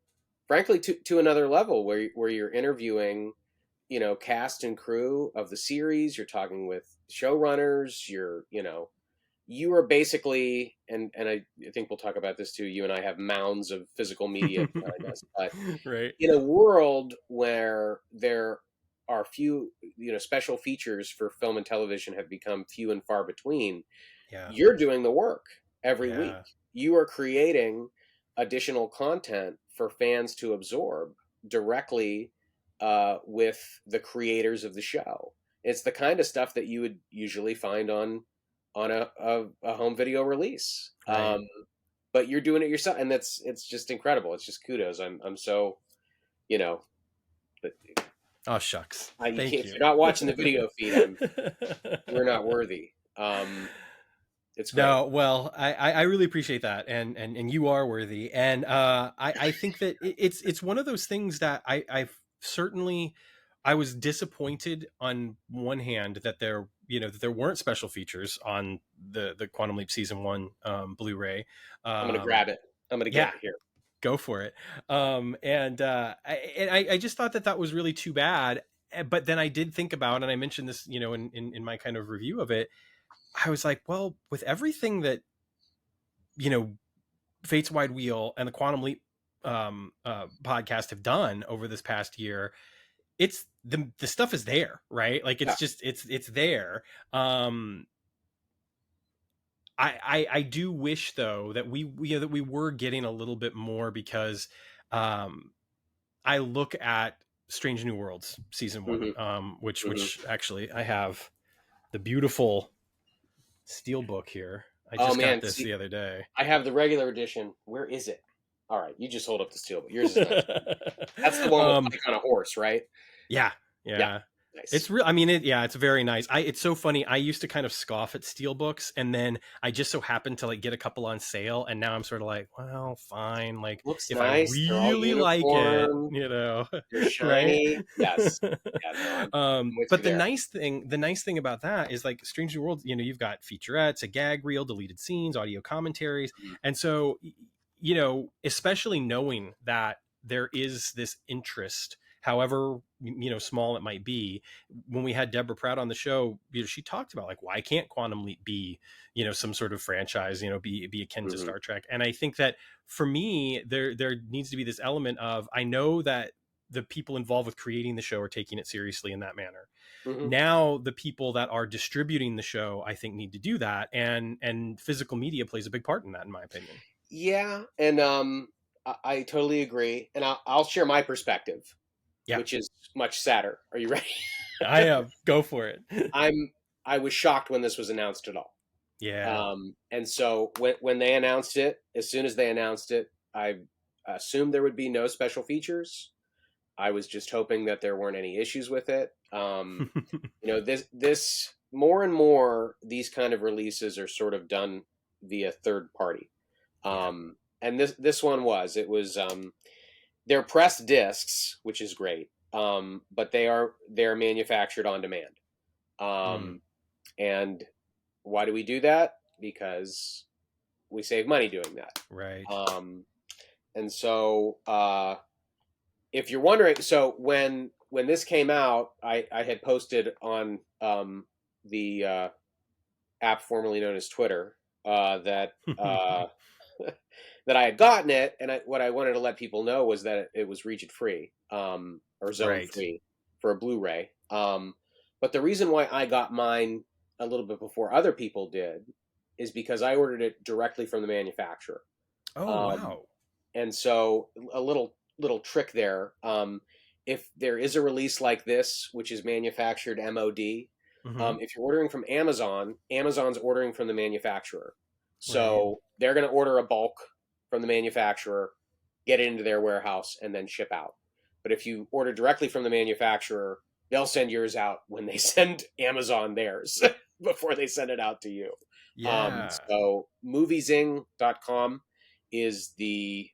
frankly, to another level where you're interviewing cast and crew of the series. You're talking with showrunners. You are basically, I think we'll talk about this too. You and I have mounds of physical media behind us, but Right. in a world where there are few, special features for film and television have become few and far between, Yeah. you're doing the work every week. Yeah. You are creating additional content for fans to absorb directly with the creators of the show. It's the kind of stuff that you would usually find on a home video release. Right. But you're doing it yourself, and it's just incredible. It's just kudos. I'm so you know but Oh, shucks. you Thank can't, if you. you're not watching the video feed, we're not worthy. It's great. No, well, I really appreciate that, and you are worthy, and I think that it's one of those things that I've certainly, I was disappointed on one hand that that there weren't special features on the Quantum Leap season one Blu-ray. I'm gonna grab Um, it. I'm gonna get yeah, it here. go for it. I just thought that was really too bad. But then I did think about, and I mentioned this, in my kind of review of it. I was like, well, with everything that you know Fate's Wide Wheel and the Quantum Leap podcast have done over this past year, it's the stuff is there, right? Like Yeah. it's just it's there. Um, I do wish though that that we were getting a little bit more, because um, I look at Strange New Worlds season one, hmm hmm which actually I have the beautiful steel book here. I Oh just got man, this see, the other day. I have the regular edition. Where is it? All right, you just hold up the steel, but yours is nice. That's the one with um, like on a horse, right? yeah, Yeah, yeah. nice. It's real. I mean, yeah, it's very nice. It's so funny. I used to kind of scoff at steel books, and then I just so happened to like get a couple on sale, and now I'm sort of like, well, fine. Like, Looks if I nice. They're all really like it, uniform. They're right? shiny. Yes. Yeah. No, I'm with you But there. the nice thing about that is like Strange New Worlds. You've got featurettes, a gag reel, deleted scenes, audio commentaries, Mhm. and so especially knowing that there is this interest, however small it might be. When we had Deborah Pratt on the show, she talked about like, why can't Quantum Leap be some sort of franchise, be akin to Mhm. Star Trek? And I think that for me, there needs to be this element of, I know that the people involved with creating the show are taking it seriously in that manner. Mhm. Now the people that are distributing the show, I think, need to do that, and physical media plays a big part in that, in my opinion. Yeah, and I totally agree, and I'll share my perspective, Yeah, which is much sadder. Are you ready? I am. Go for it. I'm I was shocked when this was announced at all. Yeah. And so when they announced it, as soon as they announced it, I assumed there would be no special features. I was just hoping that there weren't any issues with it. This more and more these kind of releases are sort of done via third party. Yeah. And this one was they're pressed discs, which is great. But they're manufactured on demand. Mm, And why do we do that? Because we save money doing that. right. And so if you're wondering, so when this came out, I had posted on the app formerly known as Twitter that that I had gotten it, and what I wanted to let people know was that it was region free or zone Right. free for a Blu-ray. But the reason why I got mine a little bit before other people did is because I ordered it directly from the manufacturer. Oh, Um, wow. and so a little trick there. If there is a release like this, which is manufactured MOD, Hmm. if you're ordering from Amazon, Amazon's ordering from the manufacturer. Right. So they're going to order a bulk from the manufacturer, get it into their warehouse, and then ship out. But if you order directly from the manufacturer, they'll send yours out when they send Amazon theirs before they send it out to you. Yeah. So moviezing.com is the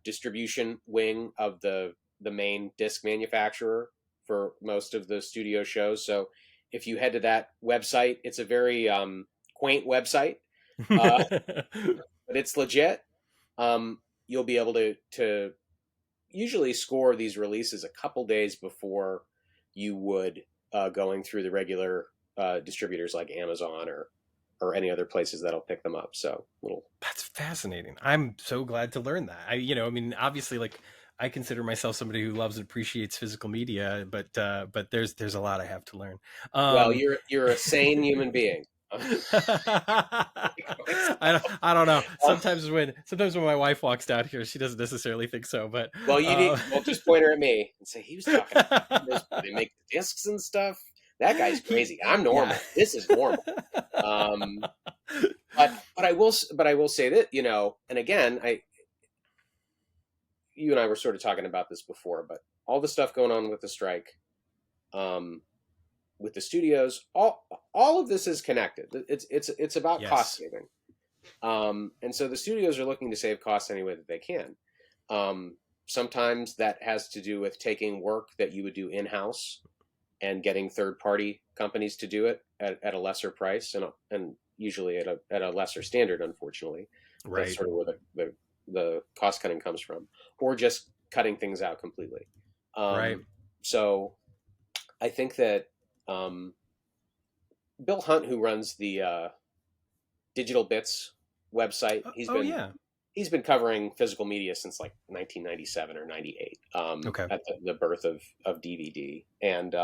distribution wing of the main disc manufacturer for most of the studio shows. So if you head to that website, it's a very quaint website, uh, but it's legit. You'll be able to usually score these releases a couple days before you would going through the regular distributors like Amazon or any other places that'll pick them up. So little That's fascinating. I'm so glad to learn that. I mean, obviously, like, I consider myself somebody who loves and appreciates physical media, but there's a lot I have to learn. well, Um, you're a sane human being. I don't know. Sometimes when my wife walks down here, she doesn't necessarily think so, but Well, well, just point her at me and say he was talking about this where they make the discs and stuff. That guy's he, crazy. I'm yeah. normal. This is normal. Um, but I will say that and again, I you and I were sort of talking about this before, but all the stuff going on with the strike, um, with the studios, all of this is connected. It's about cost Yes. saving, and so the studios are looking to save costs any way that they can. Um, Sometimes that has to do with taking work that you would do in house and getting third party companies to do it at a lesser price and usually at a lesser standard. Unfortunately, that's Right. sort of where the cost cutting comes from, or just cutting things out completely. Right. So I think that um, Bill Hunt, who runs the Digital Bits website, Oh, yeah. he's been covering physical media since like 1997 or 98, Okay. at the birth of DVD, and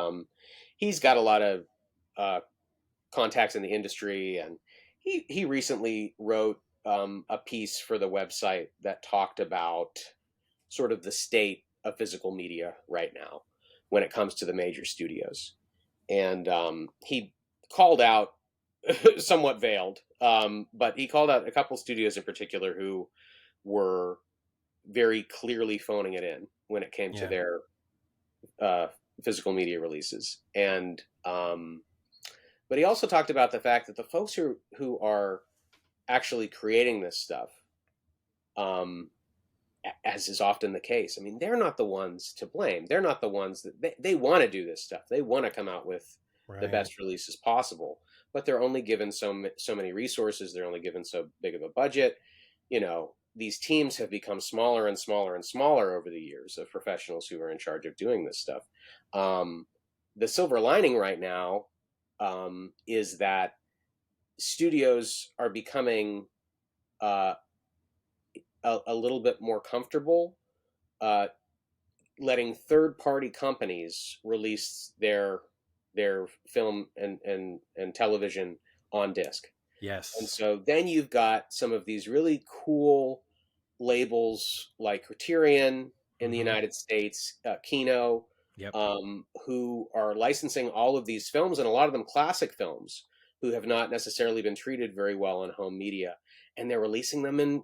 he's got a lot of uh, contacts in the industry, and he recently wrote a piece for the website that talked about sort of the state of physical media right now when it comes to the major studios, and he called out somewhat veiled, but he called out a couple studios in particular who were very clearly phoning it in when it came to Yeah. their uh, physical media releases. And but he also talked about the fact that the folks who are actually creating this stuff, um, as is often the case, I mean, they're not the ones to blame. They're not the ones that they want to do this stuff. They want to come out with the Right. best releases possible, but they're only given so many resources. They're only given so big of a budget. These teams have become smaller and smaller and smaller over the years of professionals who are in charge of doing this stuff. Um, the silver lining right now is that studios are becoming uh, a little bit more comfortable uh, letting third party companies release their film and television on disc. And Yes. so then you've got some of these really cool labels like Criterion in the Hmm. United States, Kino, Yep. who are licensing all of these films, and a lot of them classic films, who have not necessarily been treated very well in home media, and they're releasing them in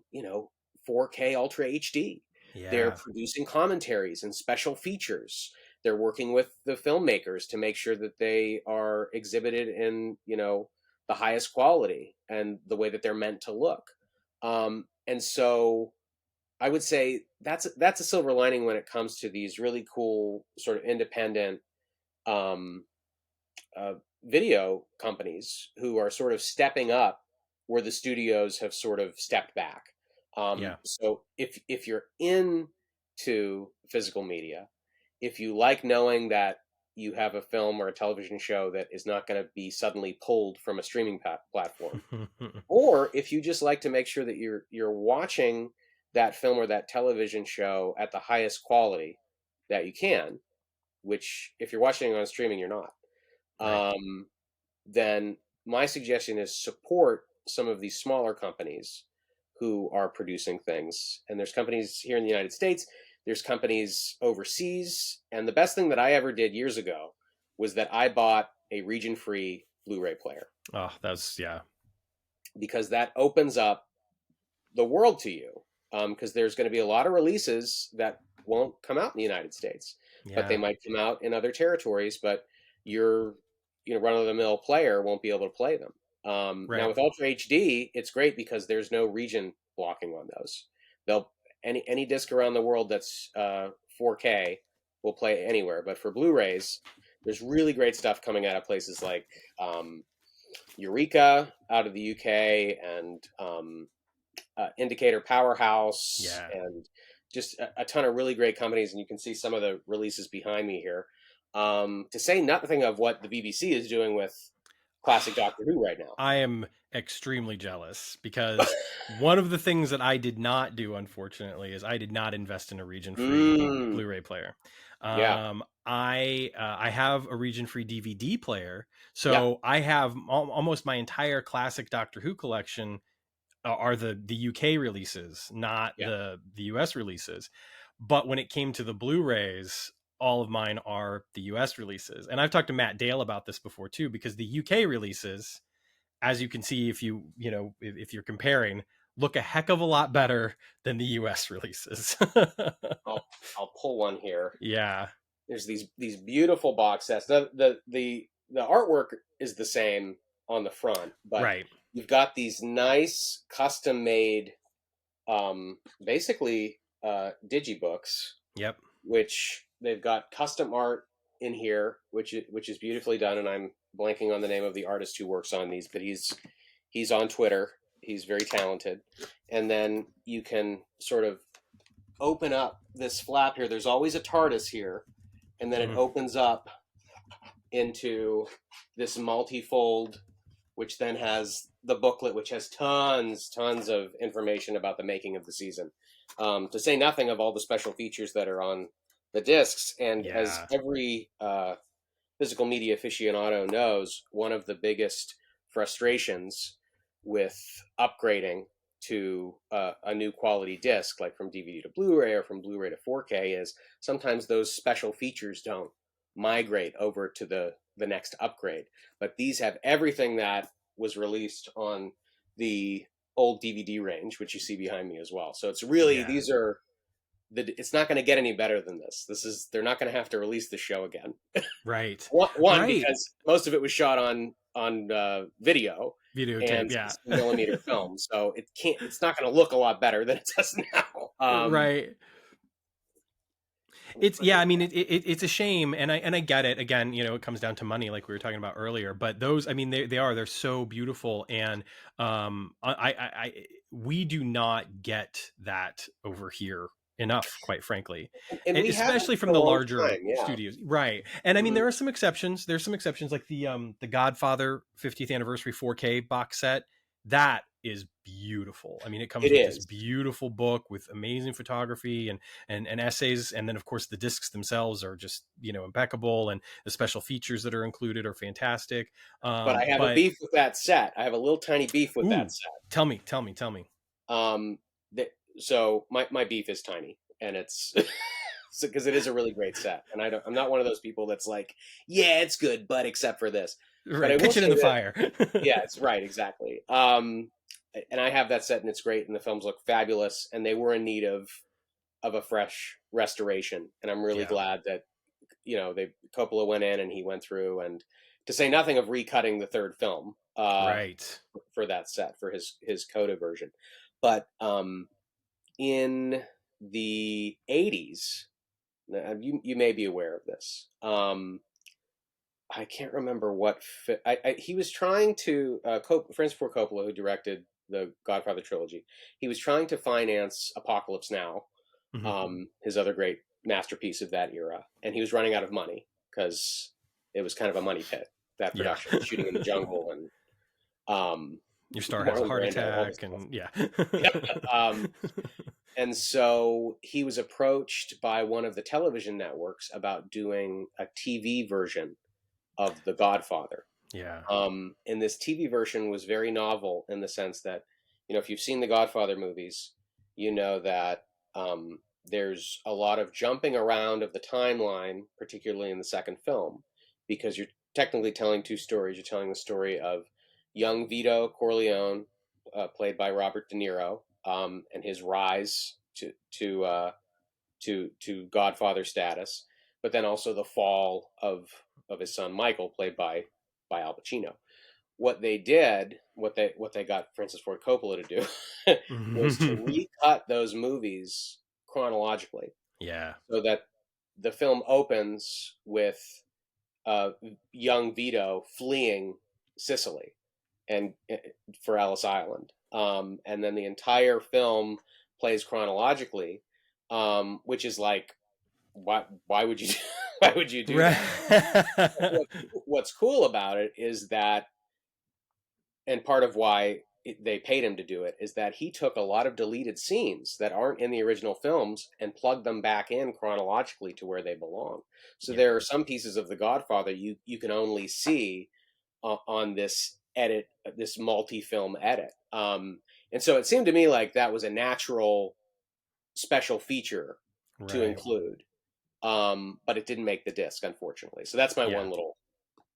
4K Ultra HD. They're Yeah. producing commentaries and special features. they're working with the filmmakers to make sure that they are exhibited in, the highest quality and the way that they're meant to look. And so I would say that's a silver lining when it comes to these really cool sort of independent um, uh, video companies who are sort of stepping up where the studios have sort of stepped back. Yeah. So if you're into physical media, if you like knowing that you have a film or a television show that is not going to be suddenly pulled from a streaming platform, or if you just like to make sure that you're watching that film or that television show at the highest quality that you can, which if you're watching it on streaming, you're not, Right. um, then my suggestion is support some of these smaller companies who are producing things. And there's companies here in the United States, there's companies overseas. And the best thing that I ever did years ago was that I bought a region free Blu ray player, Oh, that's yeah. because that opens up the world to you. Because there's going to be a lot of releases that won't come out in the United States, but they Yeah. might come out in other territories. But your run of the mill player won't be able to play them. Now Right. with Ultra HD, it's great because there's no region blocking on those. They'll any disc around the world that's 4K will play anywhere. But for Blu-rays, there's really great stuff coming out of places like Eureka out of the UK, and Indicator Powerhouse, Yeah. and just a ton of really great companies. And you can see some of the releases behind me here. To say nothing of what the BBC is doing with classic Doctor Who right now. I am extremely jealous because one of the things that I did not do, unfortunately, is I did not invest in a region-free Mm, Blu-ray player. yeah, I have a region-free DVD player, yeah, so I have almost my entire classic Doctor Who collection are the UK releases, not yeah. the US releases. But when it came to the Blu-rays, all of mine are the US releases. And I've talked to Matt Dale about this before too, because the UK releases, as you can see, if if you're comparing, look a heck of a lot better than the US releases. I'll pull one here. Yeah. There's these beautiful box sets. The artwork is the same on the front, but Right. you've got these nice custom made, basically digibooks, Yep. which they've got custom art in here, which is beautifully done. And I'm blanking on the name of the artist who works on these, but he's on Twitter. He's very talented. And then you can sort of open up this flap here. There's always a TARDIS here, and then it Mm. opens up into this multi-fold, which then has the booklet, which has tons of information about the making of the season. To say nothing of all the special features that are on the discs. And as Yeah. every physical media aficionado knows, one of the biggest frustrations with upgrading to a new quality disc, like from DVD to Blu-ray or from Blu-ray to 4K, is sometimes those special features don't migrate over to the next upgrade. But these have everything that was released on the old DVD range, which you see behind me as well. So it's really, Yeah. these are it's not going to get any better than this. They're not going to have to release the show again. Right. One, Right. because most of it was shot on video Videotape. and Yeah. 16 millimeter film, so it's not going to look a lot better than it does now. Right. Let me It's put yeah, this. I mean it's a shame, and I get it. Again, it comes down to money, like we were talking about earlier. But those, I mean, they're so beautiful, and we do not get that over here enough, quite frankly, And we haven't especially for from a the long larger time. Yeah. studios, right? And I mean, Mhm. there are some exceptions. There's some exceptions, like the Godfather 50th anniversary 4K box set. That is beautiful. I mean, it comes It with this is. beautiful book with amazing photography and essays, and then of course the discs themselves are just impeccable, and the special features that are included are fantastic. But I have a But beef with that set. I have a little tiny beef with that ooh, set. tell me. Um, so my beef is tiny, and it's because it is a really great set, and I'm not one of those people that's like, yeah, it's good, but except for this. But I Right, will pitch it say in the that, fire. yeah, it's right, exactly. And I have that set, and it's great, and the films look fabulous, and they were in need of a fresh restoration, and I'm really Yeah. glad that Coppola went in and he went through, and to say nothing of recutting the third film Right. for that set for his coda version. But in the 80s, you may be aware of this. I can't remember what he was trying to Francis Ford Coppola, who directed the Godfather trilogy. He was trying to finance Apocalypse Now, Hmm. his other great masterpiece of that era, and he was running out of money because it was kind of a money pit, that Yeah. production, shooting in the jungle, and Your star has a Marlon heart Brando, all this attack, stuff. and yeah. Yep. And so he was approached by one of the television networks about doing a TV version of The Godfather. Yeah. And this TV version was very novel in the sense that, if you've seen the Godfather movies, you know that there's a lot of jumping around of the timeline, particularly in the second film, because you're technically telling two stories. You're telling the story of young Vito Corleone, played by Robert De Niro, and his rise to Godfather status, but then also the fall of his son Michael, played by Al Pacino. What they got Francis Ford Coppola to do was to recut those movies chronologically, Yeah. so that the film opens with young Vito fleeing Sicily and for Ellis Island, and then the entire film plays chronologically, which is like, why would you why would you do that? Right. What's cool about it is that, and part of why they paid him to do it, is that he took a lot of deleted scenes that aren't in the original films and plugged them back in chronologically to where they belong. So Yeah. there are some pieces of The Godfather you can only see on this edit, this multi-film edit. And so it seemed to me like that was a natural special feature to Right. include, but it didn't make the disc, unfortunately. So that's my Yeah. one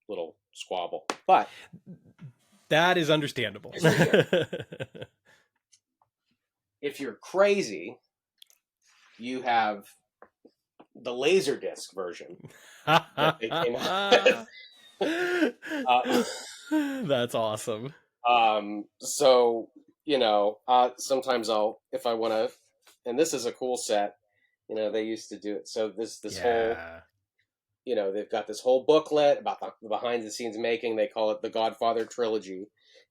little squabble. But That is understandable. here's the deal: if you're crazy, you have the Laserdisc version that they came out with. uh, That's awesome. so sometimes if I want to, and this is a cool set. They used to do it. So this whole, Yeah. they've got this whole booklet about the behind the scenes making. They call it the Godfather trilogy,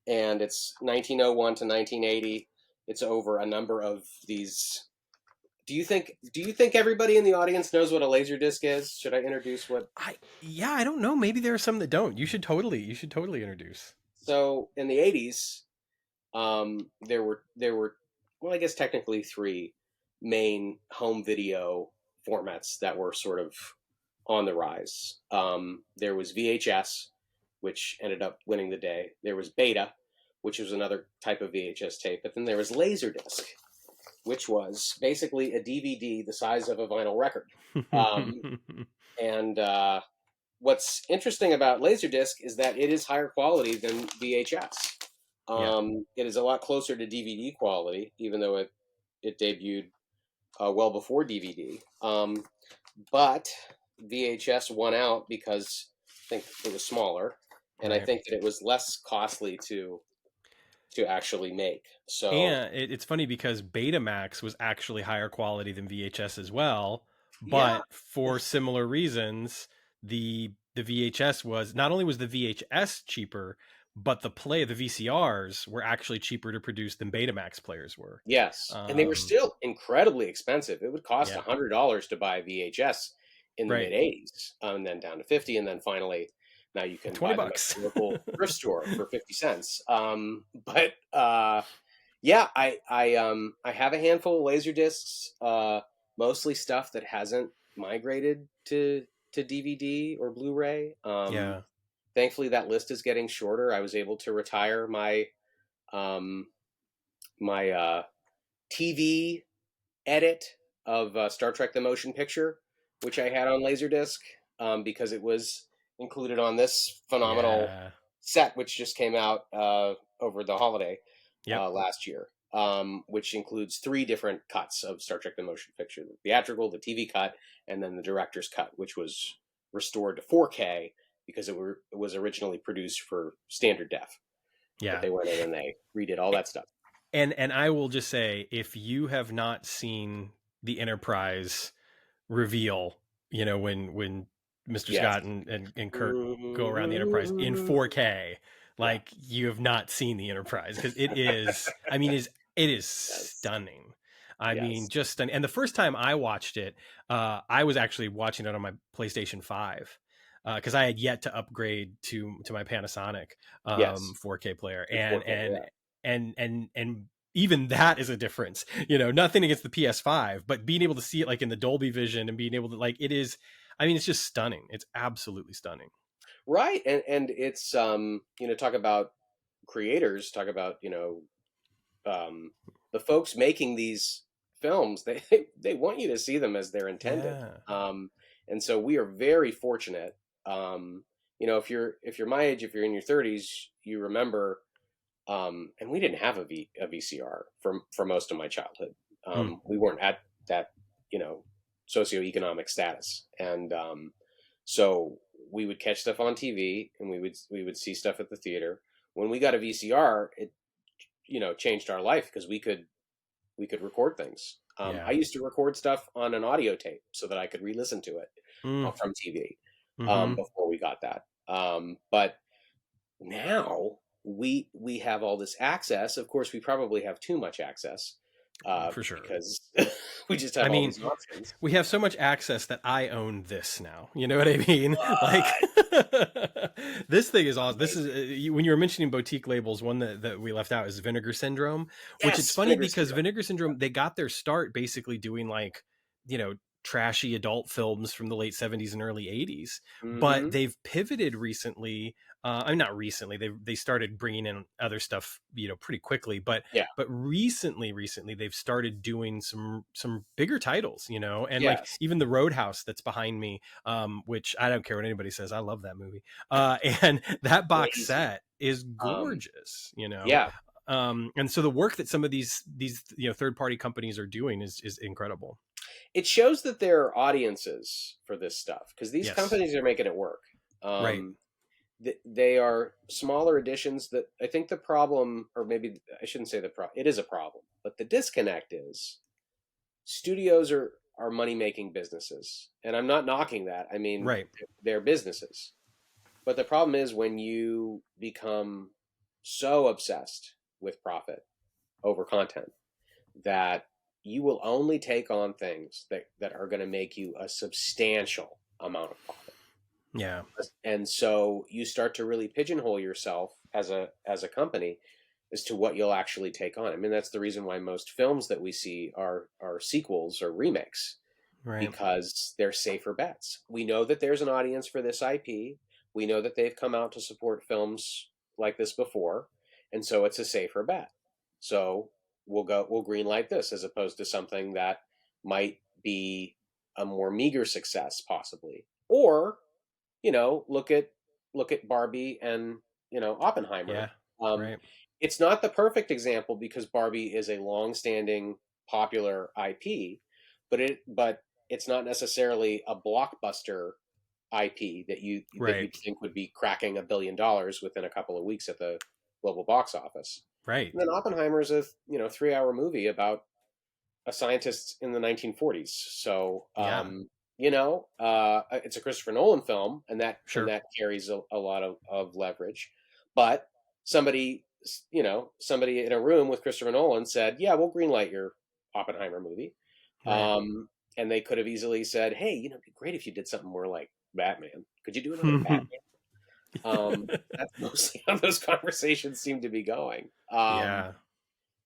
and it's 1901 to 1980. It's over a number of these. Do you think everybody in the audience knows what a laser disc is? Should I introduce what? I don't know. Maybe there are some that don't. You should totally introduce. So in the 80s, there were well, I guess technically three main home video formats that were sort of on the rise. There was VHS, which ended up winning the day. There was Beta, which was another type of VHS tape, but then there was Laserdisc, which was basically a DVD the size of a vinyl record. Um, and what's interesting about Laserdisc is that it is higher quality than VHS. Yeah. It is a lot closer to DVD quality, even though it debuted well before DVD. But VHS won out because I think it was smaller, and I Right. think that it was less costly to actually make. So And it's funny because Betamax was actually higher quality than VHS as well, yeah, but for similar reasons, the VHS was not only was the VHS cheaper, but the VCRs were actually cheaper to produce than Betamax players were. yes, and they were still incredibly expensive. It would cost Yeah. $100 to buy VHS in the Right. mid '80s, and then down to 50, and then finally now you can 20 buy them at bucks. the local thrift store for 50 cents. But yeah, I have a handful of laser discs, mostly stuff that hasn't migrated to DVD or Blu-ray. Yeah. Thankfully, that list is getting shorter. I was able to retire um, my TV edit of Star Trek: The Motion Picture, which I had on Laserdisc, because it was included on this phenomenal Yeah. set, which just came out over the holiday Yep. last year, which includes three different cuts of Star Trek: The Motion Picture: the theatrical, the TV cut, and then the director's cut, which was restored to 4K because it was originally produced for standard def. But Yeah. they went in and they redid all that stuff. And I will just say, if you have not seen the Enterprise reveal, when Mr. Yes. Scott and Kirk go around the Enterprise in 4K, Yeah. like, you have not seen the Enterprise, because it is, I mean, it is Yes. stunning. I mean, Yes. just stunning. And the first time I watched it, I was actually watching it on my PlayStation 5. Because I had yet to upgrade to my Panasonic Yes. 4K player, Your and 4K. and Yeah. and even that is a difference. Nothing against the PS5, but being able to see it like in the Dolby Vision and being able to, like, it is, I mean, it's just stunning. It's absolutely stunning. Right. And it's talk about creators, talk about um, the folks making these films, they want you to see them as they're intended. Yeah. And so we are very fortunate. If you're my age, if you're in your 30s, you remember. And we didn't have a VCR for most of my childhood. Hmm. We weren't at that you know socioeconomic status, and so we would catch stuff on TV, and we would see stuff at the theater. When we got a VCR, it changed our life because we could record things. I Yeah. used to record stuff on an audio tape so that I could re-listen to it Mm. from TV Hmm. before we got that. But now we have all this access. Of course, we probably have too much access For sure. because we just I have all mean, these options. we have so much access that I own this now. You know what I mean? Like, What? this thing is awesome. This is, Amazing. when you were mentioning boutique labels, one that we left out is Vinegar Syndrome, which, it's Yes, funny Vinegar because Syndrome. Vinegar Syndrome, they got their start basically doing, like, you know, trashy adult films from the late 70s and early 80s, but Hmm. they've pivoted recently. I mean, not recently, they started bringing in other stuff, pretty quickly, Yeah. but recently they've started doing some bigger titles, and, like, Yes. even the Roadhouse that's behind me, which I don't care what anybody says, I love that movie. And that box Crazy. set is Um, gorgeous. yeah. And so the work that some of these third party companies are doing is incredible. It shows that there are audiences for this stuff because these Yes. companies are making it work. Right. They are smaller editions. That I think the problem, or maybe I shouldn't say the problem, it is a problem, but the disconnect is studios are money making businesses, and I'm not knocking that. I mean, Right. they're businesses, but the problem is when you become so obsessed with profit over content that you will only take on things that are going to make you a substantial amount of profit. Yeah. And so you start to really pigeonhole yourself as a company as to what you'll actually take on. I mean, that's the reason why most films that we see are sequels or remakes, Right. because they're safer bets. We know that there's an audience for this IP. We know that they've come out to support films like this before, and so it's a safer bet. So we'll green light this as opposed to something that might be a more meager success possibly. Or look at Barbie and Oppenheimer. Yeah. Um, Right. it's not the perfect example because Barbie is a long-standing popular IP, but it's not necessarily a blockbuster IP that Right. you'd think would be cracking $1 billion within a couple of weeks at the global box office. Right. And then Oppenheimer is a 3-hour movie about a scientist in the 1940s. So, Yeah. it's a Christopher Nolan film, and that and Sure. that carries a lot of leverage. But somebody, somebody in a room with Christopher Nolan said, "Yeah, we'll greenlight your Oppenheimer movie," Right. um, and they could have easily said, "Hey, it'd be great if you did something more like Batman. Could you do another Batman?" That's mostly how those conversations seem to be going. Yeah.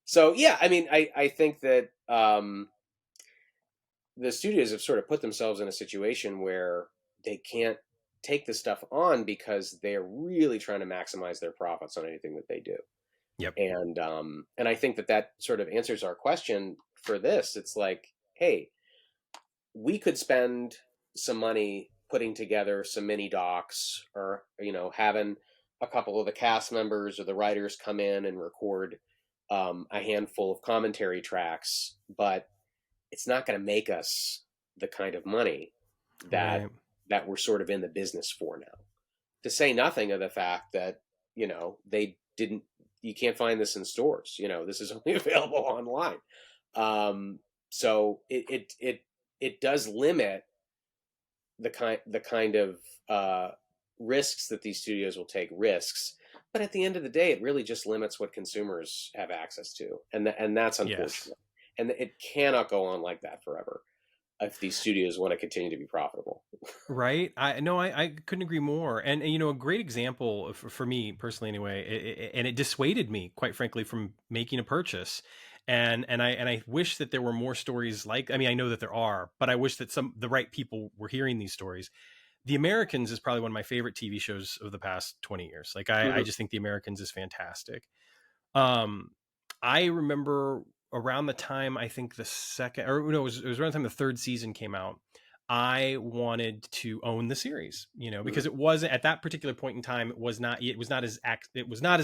So yeah, I mean, I think that the studios have sort of put themselves in a situation where they can't take this stuff on because they're really trying to maximize their profits on anything that they do. Yep. And I think that sort of answers our question for this. It's like, hey, we could spend some money putting together some mini docs, or having a couple of the cast members or the writers come in and record a handful of commentary tracks, but it's not going to make us the kind of money that Right. that we're sort of in the business for now. To say nothing of the fact that, they didn't, you can't find this in stores. This is only available online. So it does limit the kind of risks that these studios will take risks. But at the end of the day, it really just limits what consumers have access to, and that's Yes. unfortunate. And it cannot go on like that forever if these studios want to continue to be profitable. Right. I couldn't agree more. And a great example for me personally, anyway, and it dissuaded me, quite frankly, from making a purchase. And I wish that there were more stories like. I mean, I know that there are, but I wish that the right people were hearing these stories. The Americans is probably one of my favorite TV shows of the past 20 years. Like I Mhm. just think The Americans is fantastic. Um, I remember around the time, I think the second, or no, it was around the time the third season came out. I wanted to own the series, because Mhm. it wasn't at that particular point in time. It was not as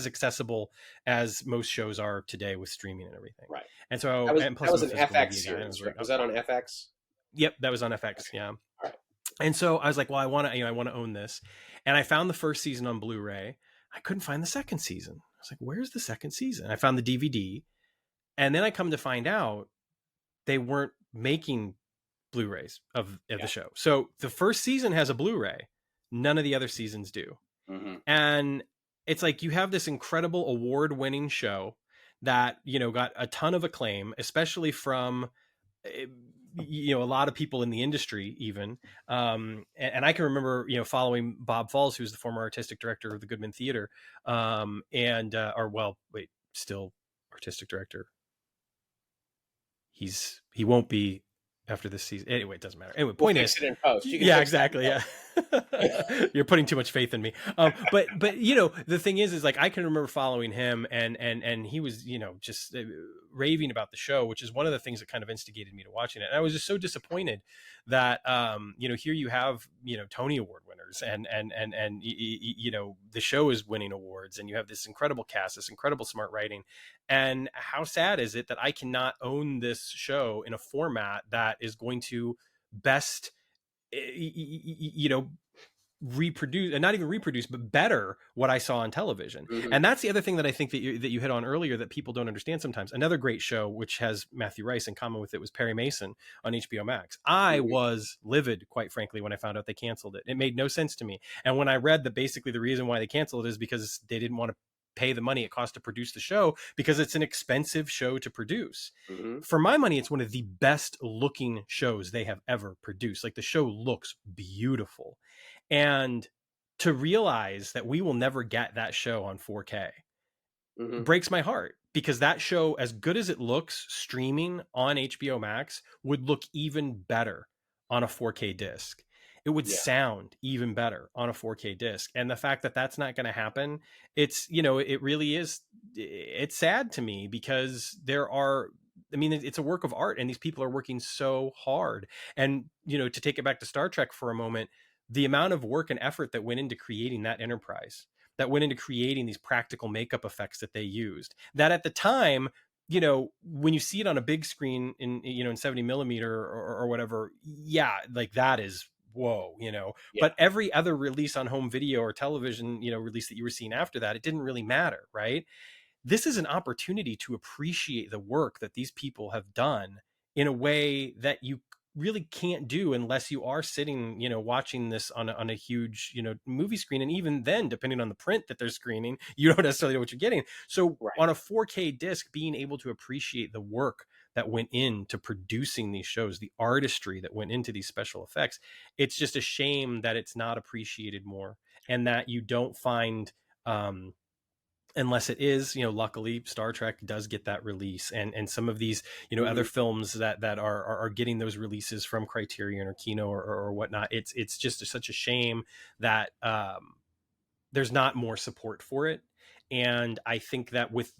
accessible as most shows are today with streaming and everything. Right. And so, That was and that plus I'm was a an physical media FX guy, and I was series, right? like, Was oh, that on FX? yep, that was on FX. Okay. Yeah. All right. And so I was like, well, I want to own this. And I found the first season on Blu-ray. I couldn't find the second season. I was like, where's the second season? I found the DVD. And then I come to find out they weren't making Blu-rays of the Yeah. show. So the first season has a Blu-ray. None of the other seasons do. Hmm. And it's like you have this incredible award-winning show that, got a ton of acclaim, especially from eh, a lot of people in the industry even. And I can remember following Bob Falls, who's the former artistic director of the Goodman Theater, and or well wait still artistic director. He won't be after this season. Anyway, it doesn't matter. Anyway, We'll point is, fix it in post. You can yeah, fix that exactly. in Yeah. post. You're putting too much faith in me. But the thing is like I can remember following him, and he was, just raving about the show, which is one of the things that kind of instigated me to watching it. And I was just so disappointed that, here you have, Tony Award winners, and the show is winning awards, and you have this incredible cast, this incredible smart writing. And how sad is it that I cannot own this show in a format that is going to best, reproduce, and not even reproduce, but better what I saw on television. Hmm. And that's the other thing that I think that you hit on earlier that people don't understand sometimes. Another great show, which has Matthew Rice in common with it, was Perry Mason on HBO Max. I Hmm. was livid, quite frankly, when I found out they canceled it. It made no sense to me. And when I read that basically the reason why they canceled it is because they didn't want to pay the money it costs to produce the show, because it's an expensive show to produce. Hmm. For my money, it's one of the best looking shows they have ever produced. Like, the show looks beautiful. And to realize that we will never get that show on 4K Hmm. breaks my heart, because that show, as good as it looks streaming on HBO Max, would look even better on a 4K disc. It would Yeah. sound even better on a 4K disc. And the fact that that's not going to happen, it really is, it's sad to me, because it's a work of art, and these people are working so hard. And, to take it back to Star Trek for a moment, the amount of work and effort that went into creating that Enterprise, that went into creating these practical makeup effects that they used, that at the time, when you see it on a big screen in 70 millimeter or whatever, yeah, like that is whoa. Yeah. But every other release on home video or television, release that you were seeing after that, it didn't really matter, right? This is an opportunity to appreciate the work that these people have done in a way that you really can't do unless you are sitting, watching this on a huge, movie screen. And even then, depending on the print that they're screening, you don't necessarily know what you're getting. So Right. on a 4K disc, being able to appreciate the work that went into producing these shows, the artistry that went into these special effects, it's just a shame that it's not appreciated more, and that you don't find, unless it is, luckily Star Trek does get that release, and some of these, other Hmm. films that are getting those releases from Criterion or Kino or whatnot. It's just such a shame that, there's not more support for it. And I think that with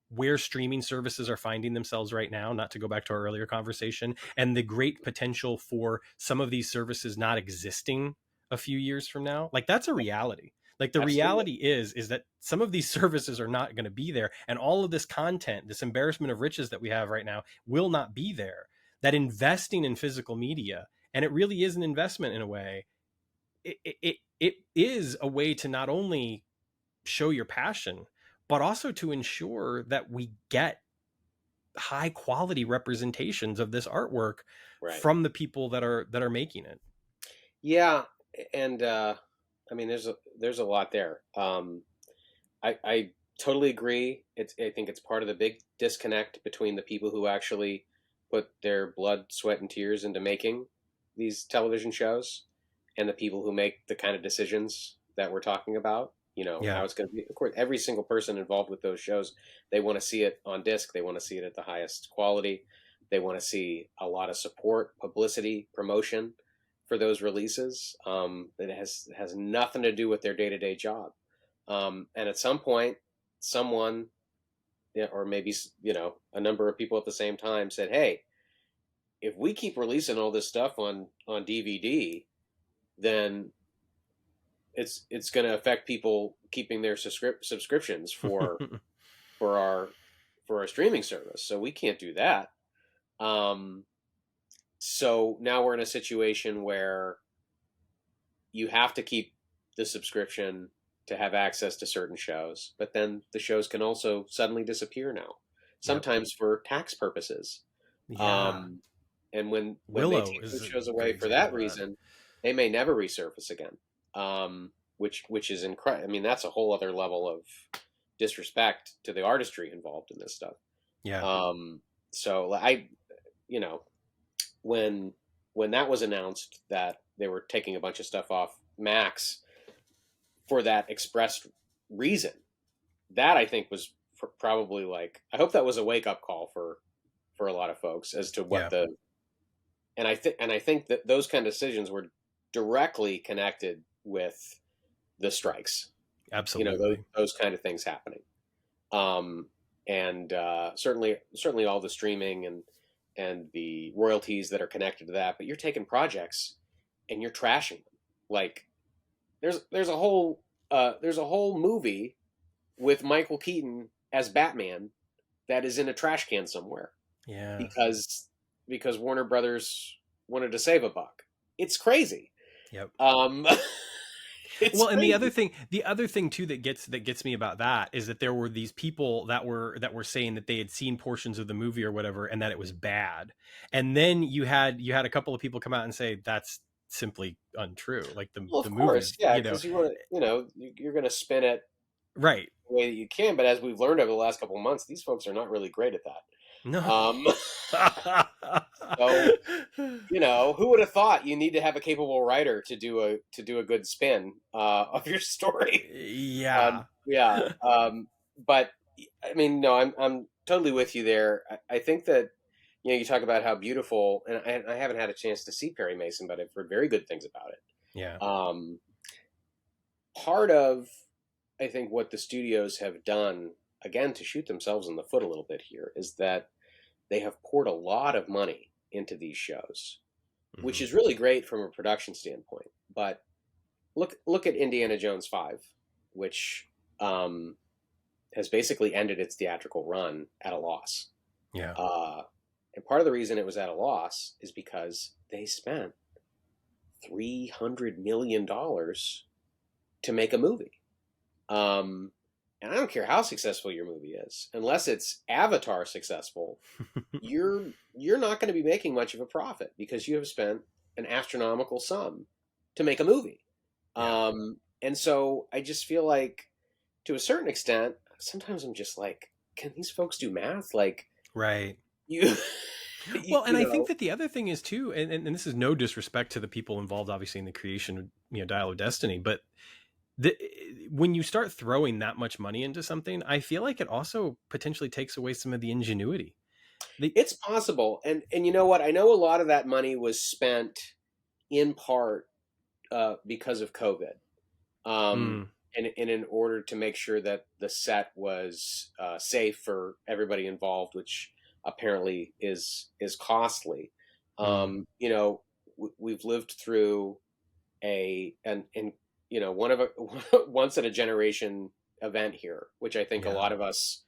where streaming services are finding themselves right now, not to go back to our earlier conversation, and the great potential for some of these services not existing a few years from now, like that's a reality. Like, the Absolutely. reality is that some of these services are not going to be there, and all of this content, this embarrassment of riches that we have right now, will not be there. That investing in physical media, and it really is an investment in a way, it is a way to not only show your passion, but also to ensure that we get high quality representations of this artwork Right. from the people that are making it. Yeah, and I mean, there's a lot there. I totally agree. I think it's part of the big disconnect between the people who actually put their blood, sweat, and tears into making these television shows, and the people who make the kind of decisions that we're talking about. You know Yeah. how it's going to be. Of course, every single person involved with those shows, they want to see it on disc. They want to see it at the highest quality. They want to see a lot of support, publicity, promotion for those releases. It has nothing to do with their day to day job. And at some point, someone, yeah, or maybe a number of people at the same time said, "Hey, if we keep releasing all this stuff on DVD, then it's going to affect people keeping their subscriptions for our for our streaming service. So we can't do that." Um, so now we're in a situation where you have to keep the subscription to have access to certain shows, but then the shows can also suddenly disappear now, Yep. sometimes for tax purposes. Yeah. Um, and when they Willow take is those a shows good away for that example of that. reason, they may never resurface again. Which is incredible. I mean, that's a whole other level of disrespect to the artistry involved in this stuff. Yeah. Um, so you know, when that was announced that they were taking a bunch of stuff off Max for that expressed reason, that I think was probably like, I hope that was a wake up call for a lot of folks as to what Yeah. the and I think that those kind of decisions were directly connected with the strikes. You know, Absolutely. those kind of things happening. Um, and certainly all the streaming and the royalties that are connected to that. But you're taking projects and you're trashing them. Like there's a whole movie with Michael Keaton as Batman that is in a trash can somewhere Yeah. because Warner Brothers wanted to save a buck. It's crazy. Yep. Um, it's Well, and crazy. the other thing too that gets me about that is that there were these people that were saying that they had seen portions of the movie or whatever and that it was bad. And then you had a couple of people come out and say that's simply untrue. Like Well, the of movie, course, yeah, you know, because you want to, you're going to spin it right. the way that you can. But as we've learned over the last couple of months, these folks are not really great at that. No. So who would have thought you need to have a capable writer to do a good spin of your story? Yeah. Yeah, but I mean, no, I'm totally with you there. I think that you talk about how beautiful, and I haven't had a chance to see Perry Mason, but I've heard very good things about it. Yeah. Part of, I think, what the studios have done, again, to shoot themselves in the foot a little bit here, is that they have poured a lot of money into these shows, which Mhm. is really great from a production standpoint. But look at Indiana Jones 5, which has basically ended its theatrical run at a loss. Yeah. And part of the reason it was at a loss is because they spent $300 million to make a movie. And I don't care how successful your movie is, unless it's Avatar successful, you're not going to be making much of a profit because you have spent an astronomical sum to make a movie. Yeah. And so I just feel like, to a certain extent, sometimes I'm just like, can these folks do math? Like, Right. you, Well, and you I think know, that the other thing is too, and this is no disrespect to the people involved, obviously, in the creation of Dial of Destiny, but the, when you start throwing that much money into something, I feel like it also potentially takes away some of the ingenuity. The, it's possible. And you know what? I know a lot of that money was spent in part because of COVID. mm, And in order to make sure that the set was safe for everybody involved, which apparently is costly. mm, We've lived through and one of a once in a generation event here, which I think a yeah. lot of us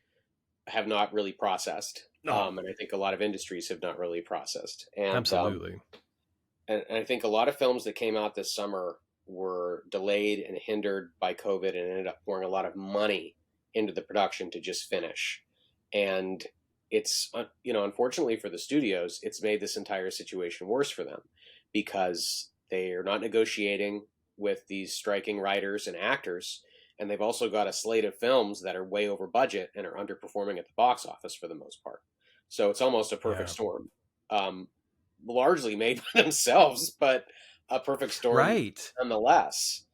have not really processed, No, and I think a lot of industries have not really processed, absolutely. and I think a lot of films that came out this summer were delayed and hindered by COVID and ended up pouring a lot of money into the production to just finish. And it's, unfortunately for the studios, it's made this entire situation worse for them because they are not negotiating with these striking writers and actors. And they've also got a slate of films that are way over budget and are underperforming at the box office for the most part. So it's almost a perfect Yeah. storm, largely made by themselves, but a perfect storm Right. nonetheless.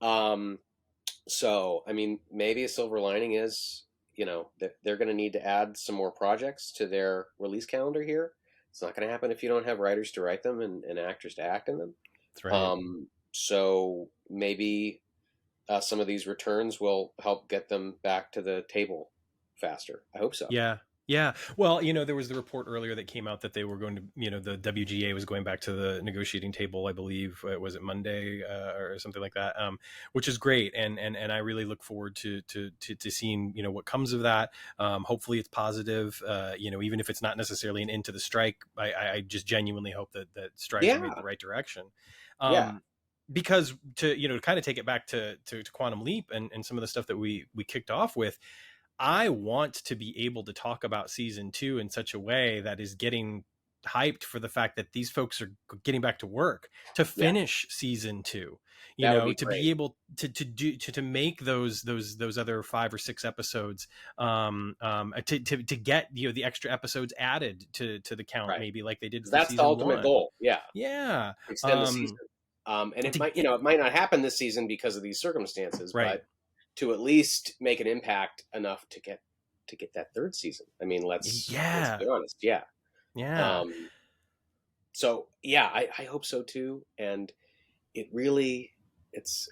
Um, so, I mean, maybe a silver lining is, that they're going to need to add some more projects to their release calendar here. It's not going to happen if you don't have writers to write them and actors to act in them. That's right. So maybe some of these returns will help get them back to the table faster. I hope so. Yeah. Yeah. Well, there was the report earlier that came out that they were going to, the WGA was going back to the negotiating table, I believe, was it Monday or something like that, which is great. And I really look forward to seeing, what comes of that. Hopefully it's positive, even if it's not necessarily an end to the strike. I just genuinely hope that strides are made in Yeah. the right direction. Yeah. Because to kind of take it back to Quantum Leap and some of the stuff that we kicked off with, I want to be able to talk about season 2 in such a way that is getting hyped for the fact that these folks are getting back to work to Yeah. finish season 2, That would be to great. be able to make those other 5 or 6 episodes, to get, the extra episodes added to the count, Right. maybe like they did 'Cause for that's the season ultimate 1. goal. Yeah. Yeah. Extend the season. And To, it might not happen this season because of these circumstances, right. but to at least make an impact enough to get that third season. I mean, let's Yeah. be honest. Yeah. Yeah. Um, so yeah, I hope so too. And it really, it's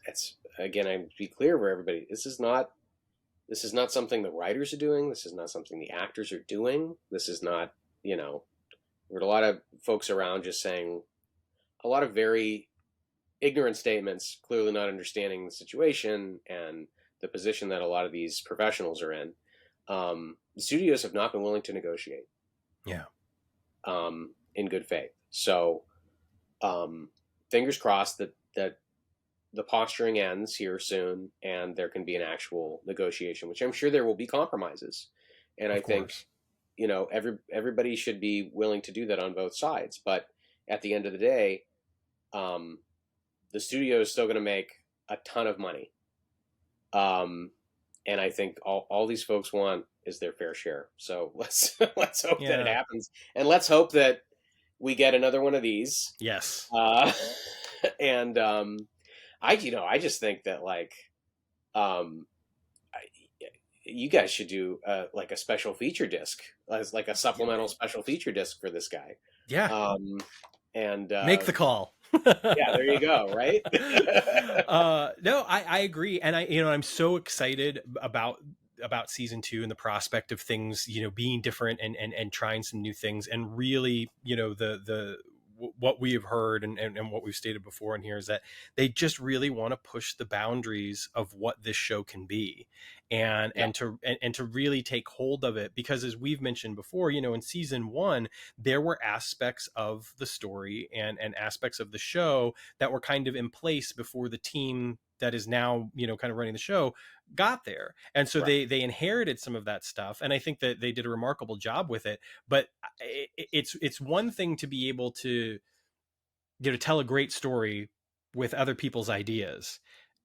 again, I be clear for everybody. This is not something the writers are doing. This is not something the actors are doing. This is not, there are a lot of folks around just saying a lot of very ignorant statements, clearly not understanding the situation and the position that a lot of these professionals are in. The studios have not been willing to negotiate Yeah. in good faith. So, fingers crossed that the posturing ends here soon and there can be an actual negotiation, which I'm sure there will be compromises. And I Of think, course. everybody should be willing to do that on both sides. But at the end of the day, um, the studio is still going to make a ton of money. And I think all these folks want is their fair share. So let's hope that it Yeah. happens, and let's hope that we get another one of these. Yes. Uh, and I just think that um, I, you guys should do like a special feature disc, as like a supplemental special feature disc for this guy. Yeah. Um, and Make the call. yeah, there you go. Right. No, I agree. And I'm so excited about season 2 and the prospect of things, being different and trying some new things. And really, what we have heard and what we've stated before in here is that they just really want to push the boundaries of what this show can be, and Yeah. to really take hold of it, because as we've mentioned before, in season 1 there were aspects of the story and aspects of the show that were kind of in place before the team that is now, kind of running the show got there. And so Right. they inherited some of that stuff, and I think that they did a remarkable job with it. But it's one thing to be able to, tell a great story with other people's ideas.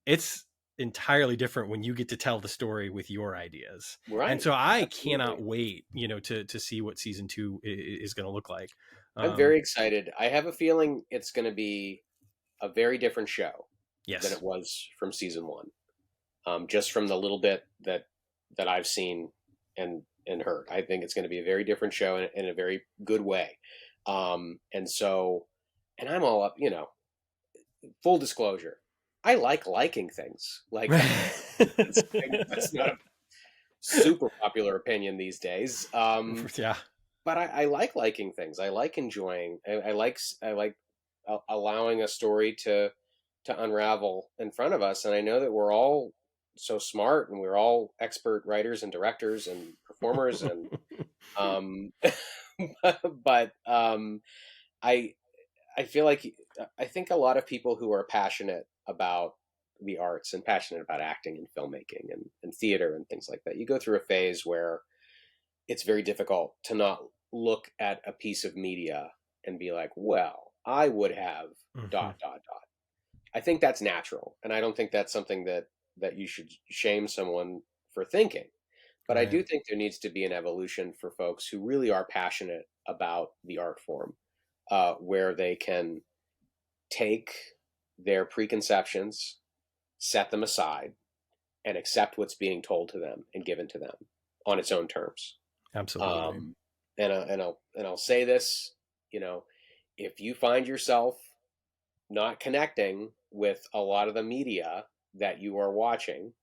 It's entirely different when you get to tell the story with your ideas. And Right. so I Absolutely. cannot wait, to see what season 2 is going to look like. I'm very excited. I have a feeling it's going to be a very different show than Yes. it was from season one. Just from the little bit that I've seen and heard, I think it's going to be a very different show in a very good way. And so, and I'm all up. Full disclosure, I like liking things. Like that's not a super popular opinion these days. Yeah. But I like liking things. I like enjoying. I like allowing a story to unravel in front of us. And I know that we're all so smart and we're all expert writers and directors and performers and um, but I I feel like I think a lot of people who are passionate about the arts and passionate about acting and filmmaking and theater and things like that, you go through a phase where it's very difficult to not look at a piece of media and be like, well, I would have Hmm. dot dot dot. I think that's natural, and I don't think that's something that you should shame someone for thinking. But I Right. do think there needs to be an evolution for folks who really are passionate about the art form, where they can take their preconceptions, set them aside, and accept what's being told to them and given to them on its own terms. Absolutely. Um, and I'll say this, you know, if you find yourself not connecting with a lot of the media that you are watching,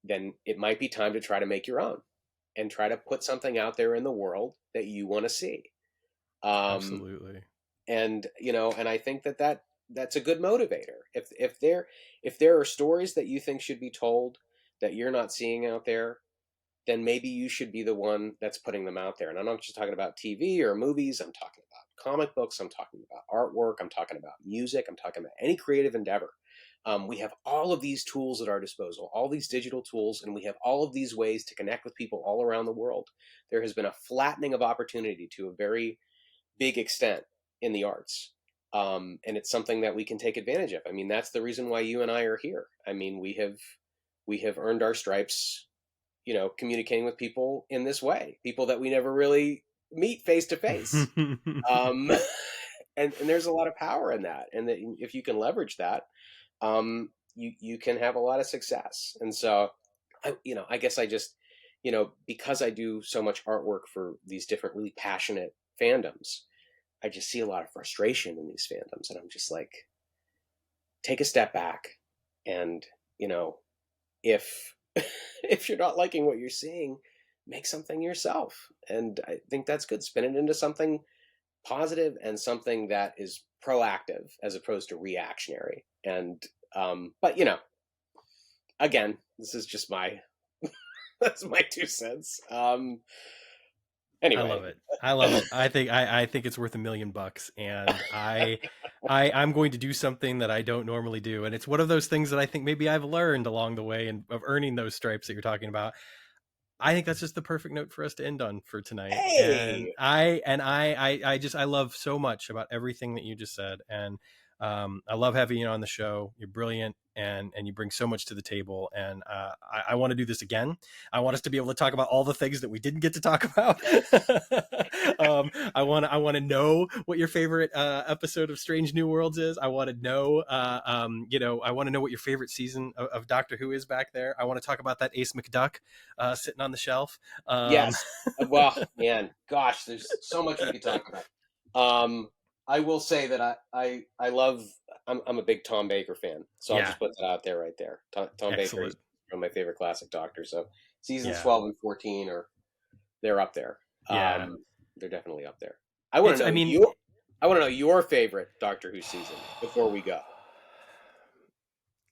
then it might be time to try to make your own and try to put something out there in the world that you want to see. Um, Absolutely. and and I think that's a good motivator. If there are stories that you think should be told that you're not seeing out there, then maybe you should be the one that's putting them out there. And I'm not just talking about TV or movies. I'm talking about comic books. I'm talking about artwork. I'm talking about music. I'm talking about any creative endeavor. We have all of these tools at our disposal, all these digital tools, and we have all of these ways to connect with people all around the world. There has been a flattening of opportunity to a very big extent in the arts. And it's something that we can take advantage of. I mean, that's the reason why you and I are here. I mean, we have earned our stripes, communicating with people in this way, people that we never really meet face to face. Um, and there's a lot of power in that. And that if you can leverage that, you can have a lot of success. And so, I guess I just, because I do so much artwork for these different really passionate fandoms, I just see a lot of frustration in these fandoms. And I'm just like, take a step back and, if if you're not liking what you're seeing, make something yourself. And I think that's good. Spin it into something positive and something that is proactive as opposed to reactionary. And but again, this is just my that's my 2 cents. I Anyway. love it. I love it. I think it's worth $1 million, and I'm going to do something that I don't normally do, and it's one of those things that I think maybe I've learned along the way and of earning those stripes that you're talking about. I think that's just the perfect note for us to end on for tonight. And Hey. I love so much about everything that you just said. And I love having you on the show. You're brilliant, and you bring so much to the table. And I want to do this again. I want us to be able to talk about all the things that we didn't get to talk about. I want to know what your favorite episode of Strange New Worlds is. I want to know, I want to know what your favorite season of Doctor Who is back there. I want to talk about that Ace McDuck sitting on the shelf. Yes. Well, man, gosh, there's so much we could talk about. Um, I will say that I love. I'm a big Tom Baker fan, so I'll Yeah, just put that out there right there. Tom Baker is excellent. one of my favorite classic doctors. So seasons Yeah, 12 and 14 they're up there. yeah. They're definitely up there. I want to I know mean, your favorite Doctor Who season before we go.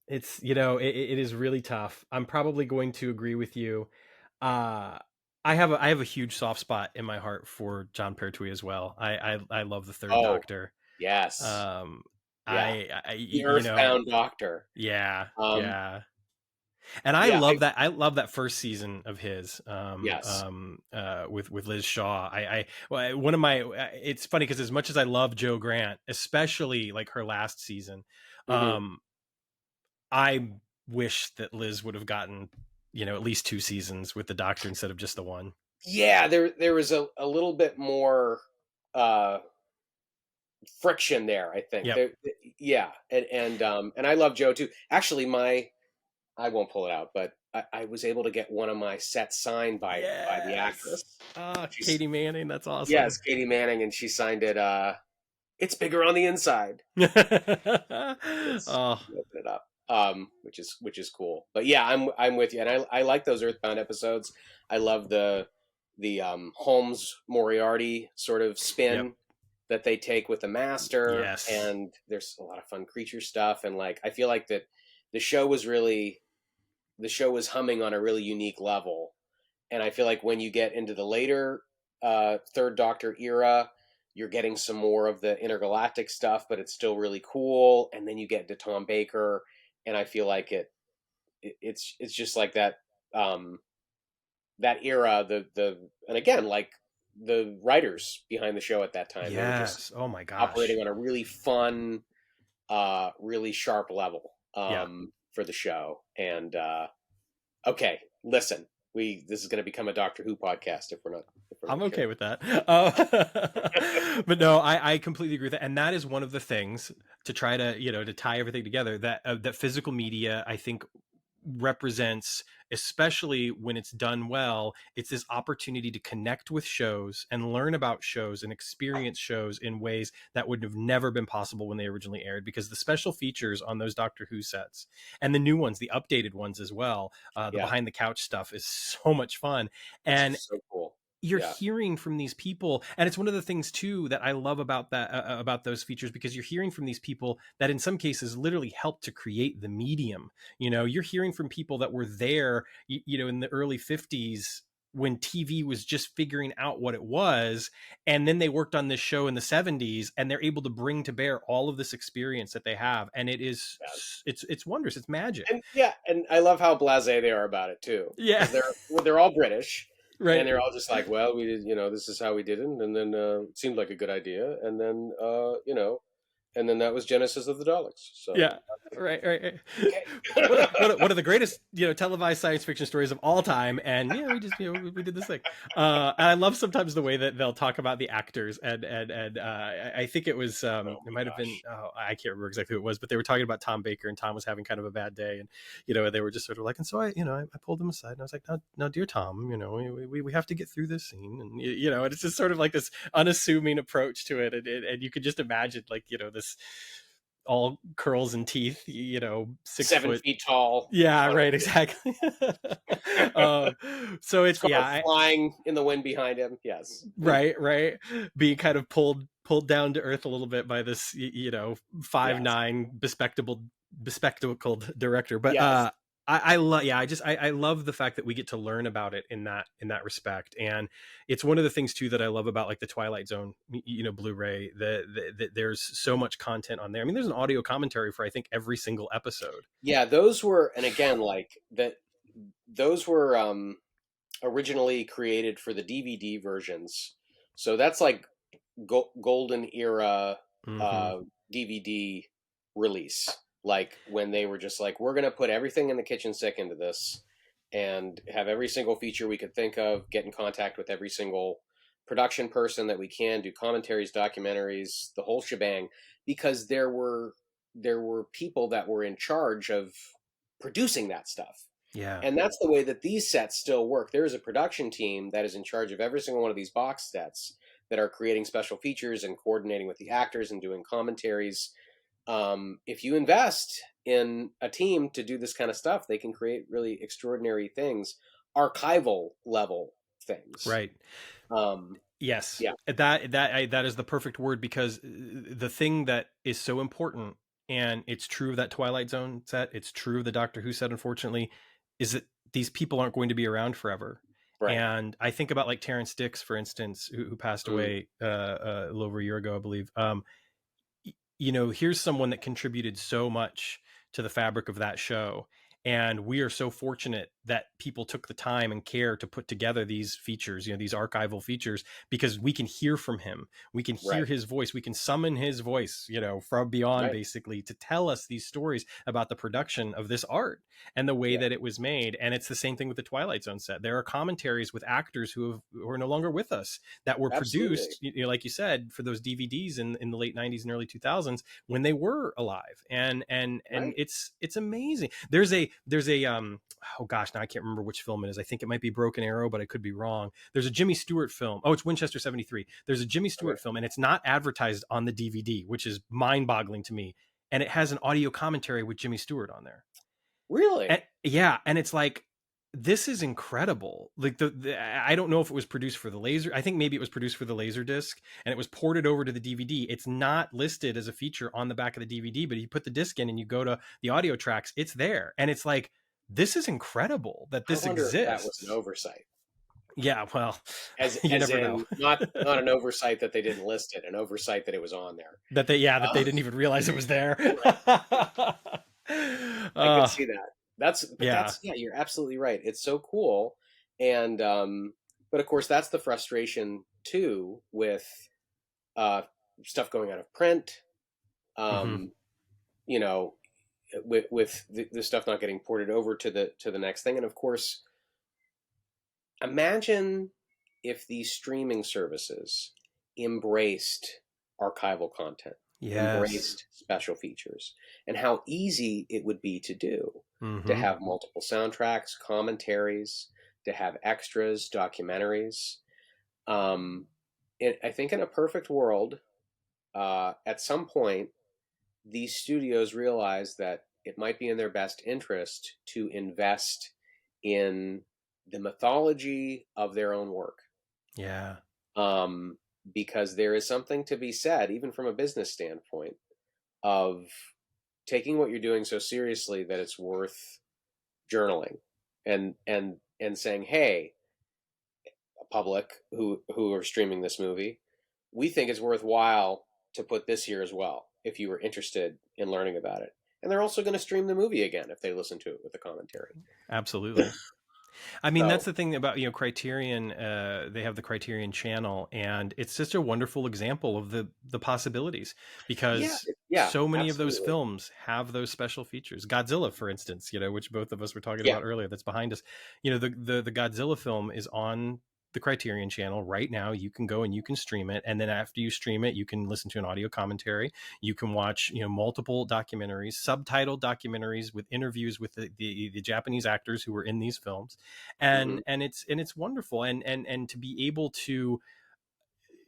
it's it is really tough. I'm probably going to agree with you. uh I have a huge soft spot in my heart for John Pertwee as well. I love the third Oh, Doctor. yes, um yeah, I the you know Earthbound Doctor. Yeah, Um, yeah. And I yeah, love that. I love that first season of his, yes. with Liz Shaw. One of my. It's funny because as much as I love Joe Grant, especially like her last season, Hmm. um, I wish that Liz would have gotten, at least 2 seasons with the Doctor instead of just the one. Yeah, there was a little bit more uh friction there, I think. Yep. Yeah, and I love Joe too. Actually, my I won't pull it out, but I was able to get one of my sets signed by the Yes. actress. Ah, She's Katie Manning. That's awesome. Yes, Katie Manning, and she signed it. It's bigger on the inside. It's Oh, you open it up, which is cool. But yeah, I'm with you, and I like those Earthbound episodes. I love the Holmes Moriarty sort of yep. spin that they take with the Master, Yes. and there's a lot of fun creature stuff, and like I feel like that the show was really the show was humming on a really unique level, and I feel like when you get into the later Third Doctor era, you're getting some more of the intergalactic stuff, but it's still really cool. And then you get to Tom Baker, and I feel like it's just like that um, that era. And again, like the writers behind the show at that time, they were just Yes. Oh my gosh. operating on a really fun, really sharp level Yeah. for the show. And okay, listen, this is going to become a Doctor Who podcast if we're I'm not okay careful. with that. But no, I completely agree with that. And that is one of the things to try to, to tie everything together, that physical media, I think, represents, especially when it's done well, it's this opportunity to connect with shows and learn about shows and experience shows in ways that would have never been possible when they originally aired, because the special features on those Doctor Who sets, and the new ones, the updated ones as well, the Yeah, behind the couch stuff is so much fun. it's And so cool. you're Yeah, hearing from these people, and it's one of the things too that I love about that, about those features, because you're hearing from these people that in some cases literally helped to create the medium. You're hearing from people that were there, in the early 50s, when TV was just figuring out what it was, and then they worked on this show in the 70s, and they're able to bring to bear all of this experience that they have, and yeah. it's wondrous, it's magic. And yeah, and I love how blasé they are about it too, Yeah. because they're all British, and Right. they're all just like, well, we did, this is how we did it, and then it seemed like a good idea, and then and then that was Genesis of the Daleks. So Yeah, right. okay, One of the greatest, televised science fiction stories of all time, and yeah, we just, we did this thing. And I love sometimes the way that they'll talk about the actors, and I think it was, oh it my might have been, gosh, oh, I can't remember exactly who it was, but they were talking about Tom Baker, and Tom was having kind of a bad day, and they were just sort of like, and so I pulled him aside, and I was like, no, dear Tom, we have to get through this scene, and and it's just sort of like this unassuming approach to it, and you could just imagine, like, this all curls and teeth, 6 foot. 7 feet tall, Yeah, on right, exactly. um, so it's, scarf yeah, flying in the wind behind him. Yes, right, being kind of pulled down to earth a little bit by this, 5'9" yes, bespectacled director. But yes. I love, yeah, I love the fact that we get to learn about it in that respect. And it's one of the things too that I love about, like, the Twilight Zone, Blu-ray, that there's so much content on there. I mean, there's an audio commentary for, I think, every single episode. Yeah, those were, and again, like that, those were originally created for the DVD versions. So that's like golden era Hmm. uh, DVD release. Like when they were just like, we're going to put everything in the kitchen sink into this and have every single feature we could think of, get in contact with every single production person that we can, do commentaries, documentaries, the whole shebang, because there were people that were in charge of producing that stuff. Yeah. And that's the way that these sets still work. There is a production team that is in charge of every single one of these box sets that are creating special features and coordinating with the actors and doing commentaries. If you invest in a team to do this kind of stuff, they can create really extraordinary things, archival level things. Right. Um, Yes, yeah, that is the perfect word, because the thing that is so important, and it's true of that Twilight Zone set, it's true of the Doctor Who set, unfortunately, is that these people aren't going to be around forever. right. And I think about, like, Terrence Dicks, for instance, who passed Mm, away a little over a year ago, I believe. Here's someone that contributed so much to the fabric of that show. And we are so fortunate that people took the time and care to put together these features, these archival features, because we can hear from him. We can hear right, his voice. We can summon his voice, from beyond, right. basically, to tell us these stories about the production of this art and the way Yeah, that it was made. And it's the same thing with the Twilight Zone set. There are commentaries with actors who are no longer with us, that were absolutely. produced, like you said, for those DVDs in the late 90s and early 2000s, when they were alive. And Right. it's amazing. There's a oh gosh, now I can't remember which film it is. I think it might be Broken Arrow, but I could be wrong. There's a Jimmy Stewart film. Oh, it's Winchester 73. There's a Jimmy Okay. Stewart film, and it's not advertised on the DVD, which is mind-boggling to me. And it has an audio commentary with Jimmy Stewart on there. And Really? yeah, and it's like, this is incredible. Like, I don't know if it was produced for the laser. I think maybe it was produced for the laser disc, and it was ported over to the DVD. It's not listed as a feature on the back of the DVD, but you put the disc in and you go to the audio tracks, it's there. And it's like, this is incredible that I this wonder if that was an exists. oversight. Yeah, well, as you as never know. in not an oversight that they didn't list it, an oversight that it was on there. That they yeah, that they Uh, didn't even realize it was there. right. I could Uh, see that. But yeah. that's, yeah, you're absolutely right. It's so cool, and but of course that's the frustration too with uh, stuff going out of print. Mhm. Um, you know, with the stuff not getting ported over to the next thing, and of course, imagine if these streaming services embraced archival content, Yes. embraced special features, and how easy it would be to do, to Mhm. have multiple soundtracks, commentaries, to have extras, documentaries. Um, I think in a perfect world, at some point, these studios realize that it might be in their best interest to invest in the mythology of their own work. Yeah. Um, because there is something to be said, even from a business standpoint, of taking what you're doing so seriously that it's worth journaling and saying, hey, public who are streaming this movie, we think it's worthwhile to put this here as well if you were interested in learning about it. And they're also going to stream the movie again if they listen to it with the commentary. Absolutely. I mean, that's So the thing about, Criterion. They have the Criterion channel, and it's just a wonderful example of the possibilities, yeah, because yeah, so many of those absolutely. films have those special features. Godzilla, for instance, which both of us were talking Yeah. about earlier, that's behind us. The Godzilla film is on the Criterion channel right now. You can go and you can stream it, and then after you stream it, you can listen to an audio commentary. You can watch, multiple documentaries, subtitled documentaries with interviews with the Japanese actors who were in these films, Hmm. and it's wonderful, and to be able to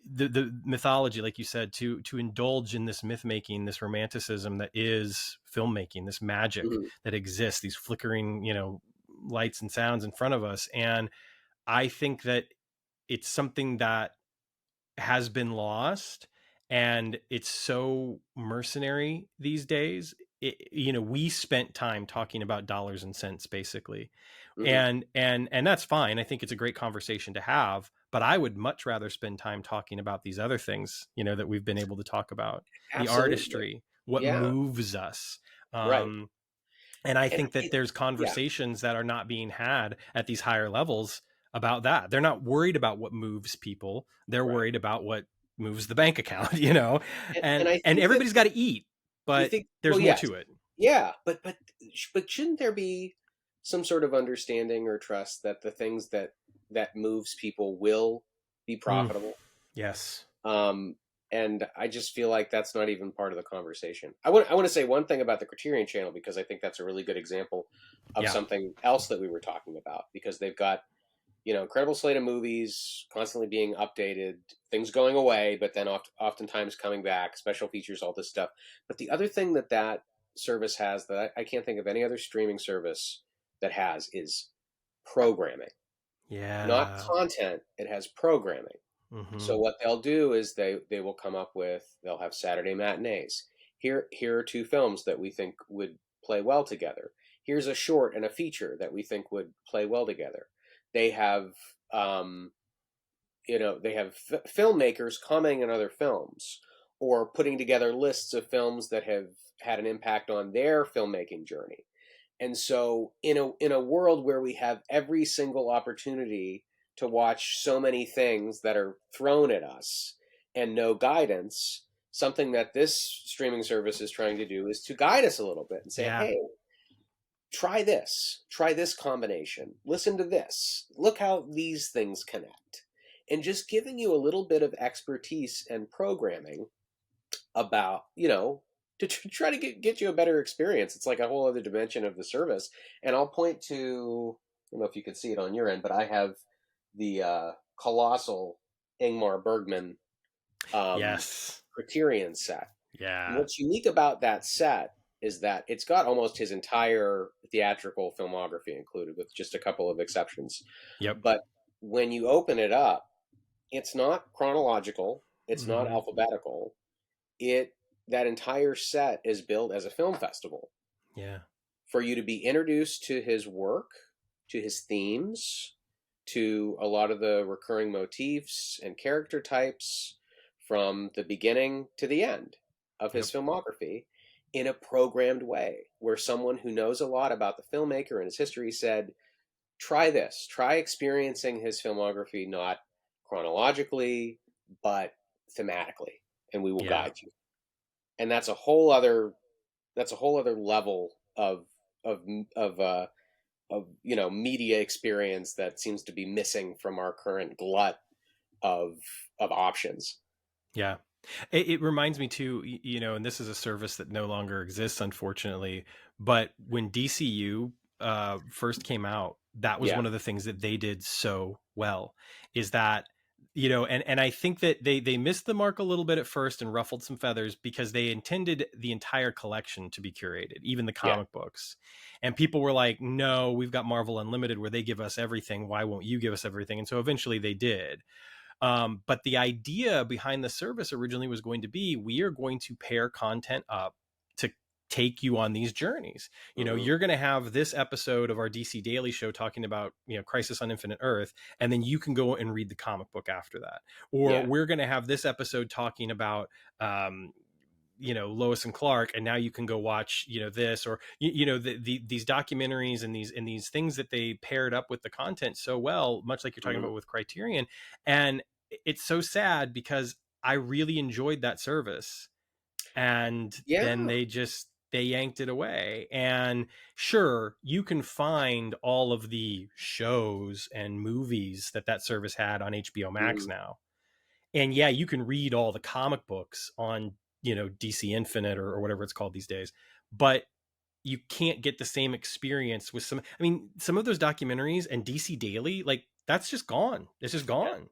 the mythology, like you said, to indulge in this myth making, this romanticism that is filmmaking, this magic Hmm. that exists, these flickering, lights and sounds in front of us. And I think that it's something that has been lost, and it's so mercenary these days. We spent time talking about dollars and cents, basically, Hmm. and that's fine. I think it's a great conversation to have, but I would much rather spend time talking about these other things, that we've been able to talk about: the Absolutely. artistry, what Yeah. moves us. Right. um and I And think that there's yeah. conversations that are not being had at these higher levels about that. They're not worried about what moves people. They're Right. worried about what moves the bank account, And and I and think that everybody's got to eat, you but think, well, there's more yes, to it. yeah, but shouldn't there be some sort of understanding or trust that the things that moves people will be Mm, profitable? yes. Um, and I just feel like that's not even part of the conversation. I want to say one thing about the Criterion Channel, because I think that's a really good example of Yeah. something else that we were talking about, because they've got, incredible slate of movies constantly being updated, things going away, but then oftentimes coming back, special features, all this stuff. But the other thing that service has that I can't think of any other streaming service that has is programming, not Yeah. content. It has programming. Hmm. So what they'll do is they will come up with, they'll have Saturday matinees. Here are two films that we think would play well together. Here's a short and a feature that we think would play well together. They have um, they have filmmakers commenting on other films or putting together lists of films that have had an impact on their filmmaking journey. And so in a world where we have every single opportunity to watch so many things that are thrown at us and no guidance, something that this streaming service is trying to do is to guide us a little bit and say, Yeah. hey, try this combination, listen to this, look how these things connect. And just giving you a little bit of expertise and programming about, to try to get you a better experience. It's like a whole other dimension of the service. And I'll point to, I don't know if you can see it on your end, but I have the colossal Ingmar Bergman um, Yes. Criterion set. And Yeah. what's unique about that set is that it's got almost his entire theatrical filmography included, with just a couple of exceptions. Yep. But when you open it up, it's not chronological, it's not Hmm. alphabetical. It That entire set is billed as a film festival Yeah. for you to be introduced to his work, to his themes, to a lot of the recurring motifs and character types from the beginning to the end of Yep. his filmography in a programmed way, where someone who knows a lot about the filmmaker and his history said, try this, try experiencing his filmography not chronologically, but thematically, and we will Yeah. guide you. And that's a whole other level of of uh, of media experience that seems to be missing from our current glut of options. Yeah. It reminds me too, and this is a service that no longer exists, unfortunately. But when DCU first came out, that was Yeah. one of the things that they did so well. Is that and I think that they missed the mark a little bit at first and ruffled some feathers because they intended the entire collection to be curated, even the Yeah. comic books. And people were like, "No, we've got Marvel Unlimited where they give us everything. Why won't you give us everything?" And so eventually they did. But the idea behind the service originally was going to be, we are going to pair content up to take you on these journeys. Hmm. You're going to have this episode of our DC Daily Show talking about, Crisis on Infinite Earth, and then you can go and read the comic book after that. Or Yeah. we're going to have this episode talking about, Lois and Clark, and now you can go watch this, or these documentaries and these things that they paired up with the content so well, much like you're talking Hmm. about with Criterion. And it's so sad because I really enjoyed that service, and then Yeah. they yanked it away. And sure, you can find all of the shows and movies that service had on HBO Max Hmm. now, and yeah, you can read all the comic books on DC Infinite, or whatever it's called these days, but you can't get the same experience with some of those documentaries and DC Daily, like, that's just gone. It's just Yeah. gone.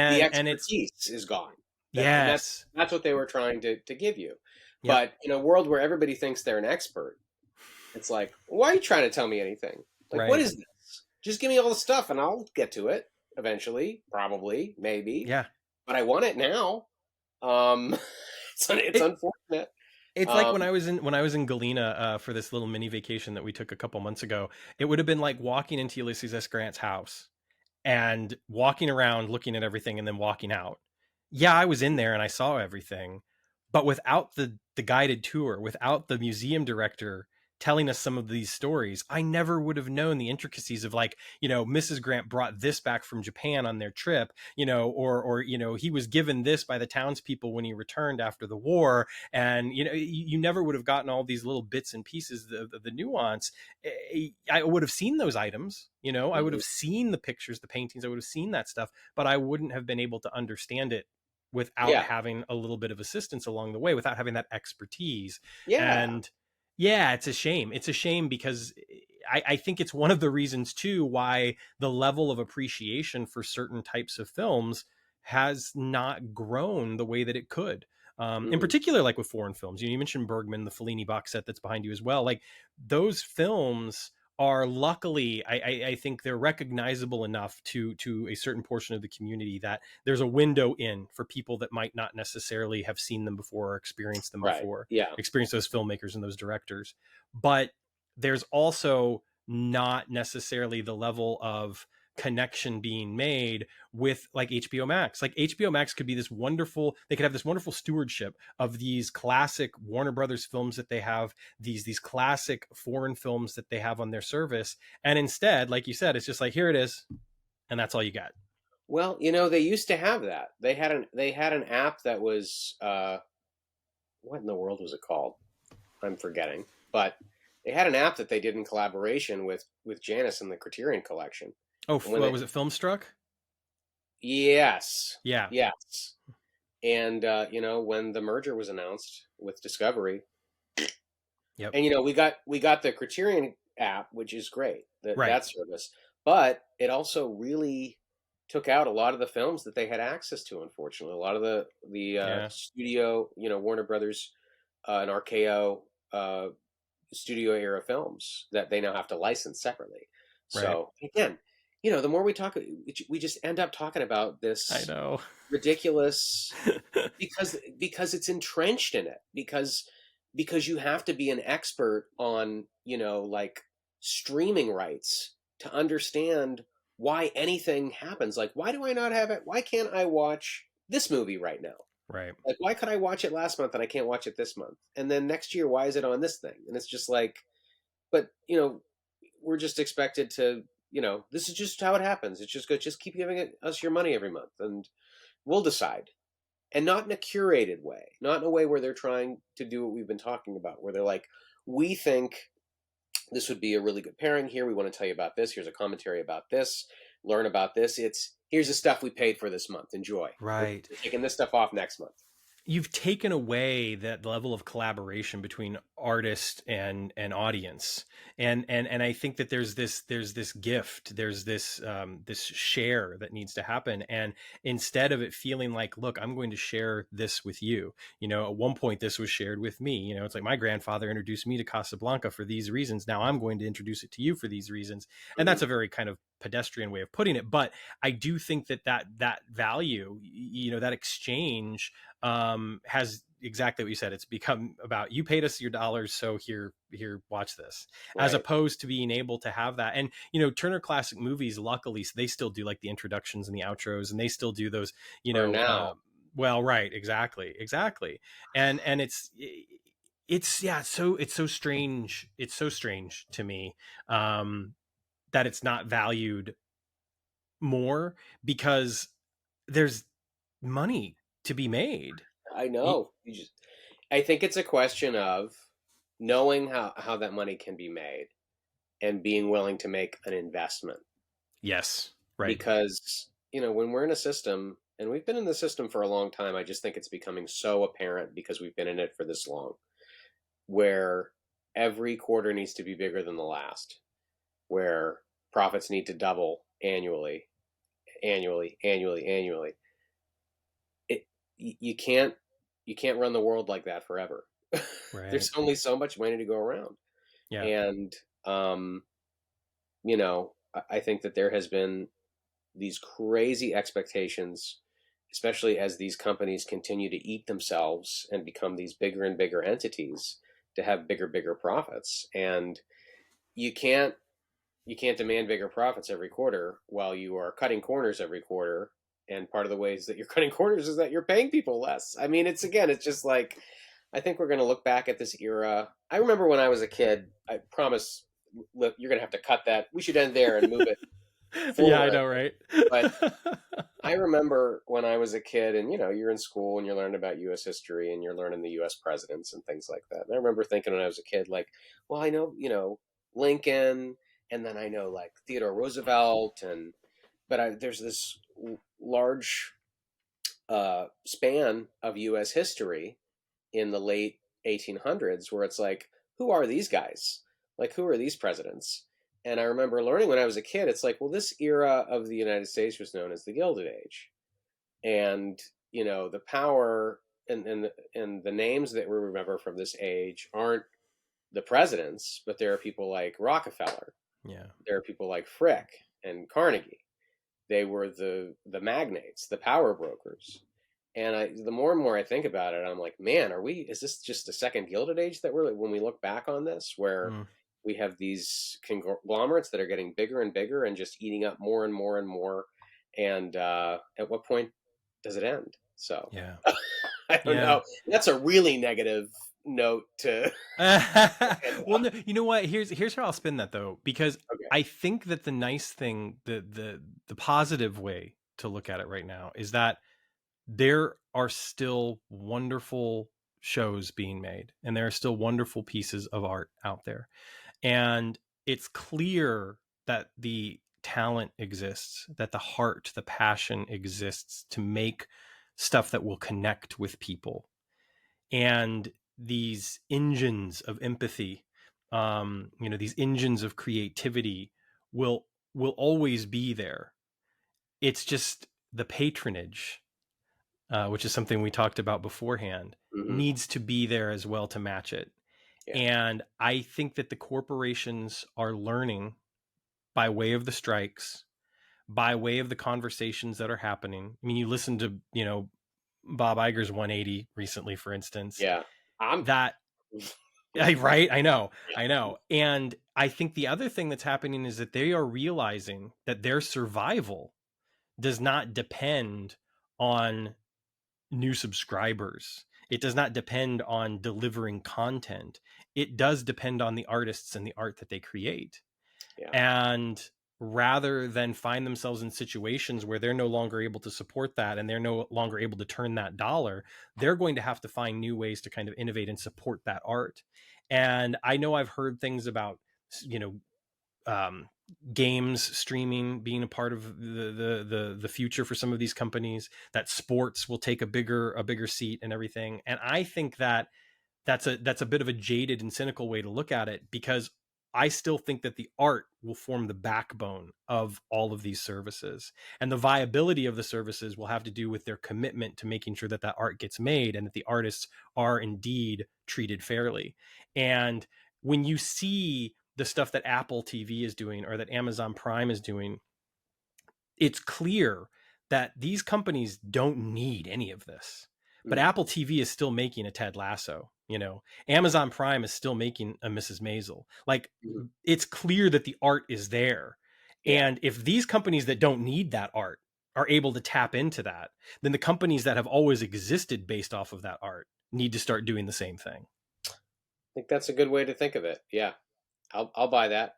The And it's expertise is gone. And that's yes. that's what they were trying to give you. Yep. But in a world where everybody thinks they're an expert, it's like, why are you trying to tell me anything? Like, what Right. is this? Just give me all the stuff and I'll get to it eventually, probably, maybe. Yeah. But I want it now. Um, it's it unfortunate. it's like Um, when I was in Galena for this little mini vacation that we took a couple months ago. It would have been like walking into Ulysses S. Grant's house and walking around looking at everything and then walking out. Yeah, I was in there and I saw everything, but without the guided tour, without the museum director telling us some of these stories, I never would have known the intricacies of, like, Mrs. Grant brought this back from Japan on their trip, or he was given this by the townspeople when he returned after the war. And you never would have gotten all these little bits and pieces of the nuance. I would have seen those items, I would mhm. have seen the pictures, the paintings, I would have seen that stuff, but I wouldn't have been able to understand it without Yeah, having a little bit of assistance along the way, without having that expertise. yeah, And yeah, it's a shame. It's a shame because I think it's one of the reasons too why the level of appreciation for certain types of films has not grown the way that it could. In hmm, particular, like with foreign films, you mentioned Bergman, the Fellini box set that's behind you as well. Like, those films are, luckily, I think they're recognizable enough to a certain portion of the community that there's a window in for people that might not necessarily have seen them before or experienced them right, before, yeah, experience those filmmakers and those directors. But there's also not necessarily the level of connection being made with, like, HBO Max. Like, HBO Max could be this wonderful, they could have this wonderful stewardship of these classic Warner Brothers films that they have, these classic foreign films that they have on their service. And instead, like you said, it's just like, here it is, and that's all you got. Well, they used to have that. They had an app that was what in the world was it called? I'm forgetting. But they had an app that they did in collaboration with Janus and the Criterion Collection. Oh, And when what they was it, Filmstruck? yes, Yeah. yes. And when the merger was announced with Discovery, Yep. and we got the Criterion app, which is great, that Right. that service, but it also really took out a lot of the films that they had access to. Unfortunately, a lot of the Yeah. studio, Warner Brothers and RKO studio era films that they now have to license separately. Right. So again, the more we talk, we just end up talking about I this know. ridiculous because it's entrenched in it, because you have to be an expert on like streaming rights to understand why anything happens. Like, why do I not have it? Why can't I watch this movie right now? Right. Like, why could I watch it last month and I can't watch it this month? And then next year, why is it on this thing? And it's just like, but we're just expected to, this is just how it happens. It's just good. Just keep giving us your money every month, and we'll decide. And not in a curated way, not in a way where they're trying to do what we've been talking about, where they're like, we think this would be a really good pairing here. We want to tell you about this. Here's a commentary about this. Learn about this. It's here's the stuff we paid for this month. Enjoy. We're Right. taking this stuff off next month. You've taken away that level of collaboration between artist and audience, and I think that there's this gift, there's this this share that needs to happen, and instead of it feeling like, look, I'm going to share this with you, at one point this was shared with me, it's like my grandfather introduced me to Casablanca for these reasons, now I'm going to introduce it to you for these reasons, and Mm-hmm. that's a very kind of pedestrian way of putting it, but I do think that value, that exchange has exactly what you said. It's become about, you paid us your dollars, so here, watch this, as Right. opposed to being able to have that. And Turner Classic Movies, luckily, they still do like the introductions and the outros, and they still do those. For now. Well, right, exactly, and yeah, so it's so strange. It's so strange to me that it's not valued more, because there's money to be made. I know. I think it's a question of knowing how that money can be made and being willing to make an investment. Yes, right. Because, when we're in a system, and we've been in the system for a long time, I just think it's becoming so apparent because we've been in it for this long, where every quarter needs to be bigger than the last, where profits need to double annually, annually, annually, annually. It you can't run the world like that forever. Right. There's only so much money to go around. Yeah. And I think that there has been these crazy expectations, especially as these companies continue to eat themselves and become these bigger and bigger entities to have bigger profits. And you can't you can't demand bigger profits every quarter while you are cutting corners every quarter. And part of the ways that you're cutting corners is that you're paying people less. I mean, it's just like, I think we're going to look back at this era. I remember when I was a kid, I promise, look, you're going to have to cut that. We should end there and move it Yeah, I forward. know, right? But I remember when I was a kid, and you're in school and you're learning about U.S. history and you're learning the U.S. presidents and things like that. And I remember thinking when I was a kid, like, well, I know, Lincoln, and then I know like Theodore Roosevelt, but there's this large span of U.S. history in the late 1800s where it's like, who are these guys? Like, who are these presidents? And I remember learning when I was a kid, it's like, well, this era of the United States was known as the Gilded Age. And, the power and the names that we remember from this age aren't the presidents, but there are people like Rockefeller. Yeah. There are people like Frick and Carnegie. They were the magnates, the power brokers. And the more and more I think about it, I'm like, man, is this just the second Gilded Age that when we look back on this, where Mm. we have these conglomerates that are getting bigger and bigger and just eating up more and more and more. And at what point does it end? So Yeah. I don't Yeah. know. That's a really negative note to end Well, on. no, you know what? Here's how I'll spin that, though, because Okay. I think that the nice thing, the positive way to look at it right now, is that there are still wonderful shows being made, and there are still wonderful pieces of art out there, and it's clear that the talent exists, that the heart, the passion exists to make stuff that will connect with people, and these engines of empathy, these engines of creativity will always be there. It's just the patronage, which is something we talked about beforehand, Hmm. needs to be there as well to match it. Yeah. And I think that the corporations are learning, by way of the strikes, by way of the conversations that are happening. I mean, you listen to, Bob Iger's 180 recently, for instance, Yeah. I'm that Right? Yeah. I know. And I think the other thing that's happening is that they are realizing that their survival does not depend on new subscribers. It does not depend on delivering content. It does depend on the artists and the art that they create. Yeah. And rather than find themselves in situations where they're no longer able to support that and they're no longer able to turn that dollar, they're going to have to find new ways to kind of innovate and support that art. And I know I've heard things about, you know, um, games streaming being a part of the future for some of these companies, that sports will take a bigger seat and everything. And I think that that's a bit of a jaded and cynical way to look at it, because I still think that the art will form the backbone of all of these services, and the viability of the services will have to do with their commitment to making sure that that art gets made and that the artists are indeed treated fairly. And when you see the stuff that Apple TV is doing or that Amazon Prime is doing, it's clear that these companies don't need any of this. But Mm. Apple TV is still making a Ted Lasso, you know. Amazon Prime is still making a Mrs. Maisel. Like, Mhm. it's clear that the art is there. Yeah. And if these companies that don't need that art are able to tap into that, then the companies that have always existed based off of that art need to start doing the same thing. I think that's a good way to think of it. Yeah. I'll buy that.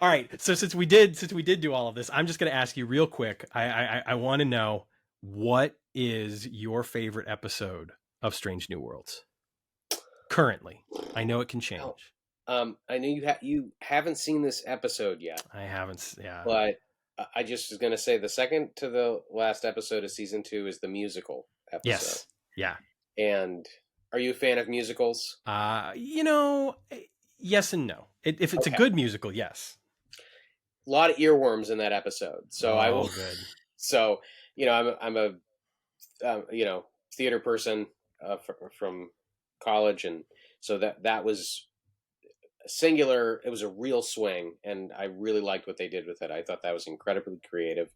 All right. So since we did do all of this, I'm just going to ask you real quick. I want to know, what is your favorite episode of Strange New Worlds currently? I know it can Well, change. I know you haven't seen this episode yet, I haven't. Yeah. but I just was going to say the second to the last episode of season 2 is the musical episode. Yes. Yeah. And are you a fan of musicals? You know, yes and no. If it's a Okay. good musical, yes. A lot of earworms in that episode, so I will. Oh, good. So I'm a theater person from college, and so that was singular. It was a real swing, and I really liked what they did with it. I thought that was incredibly creative.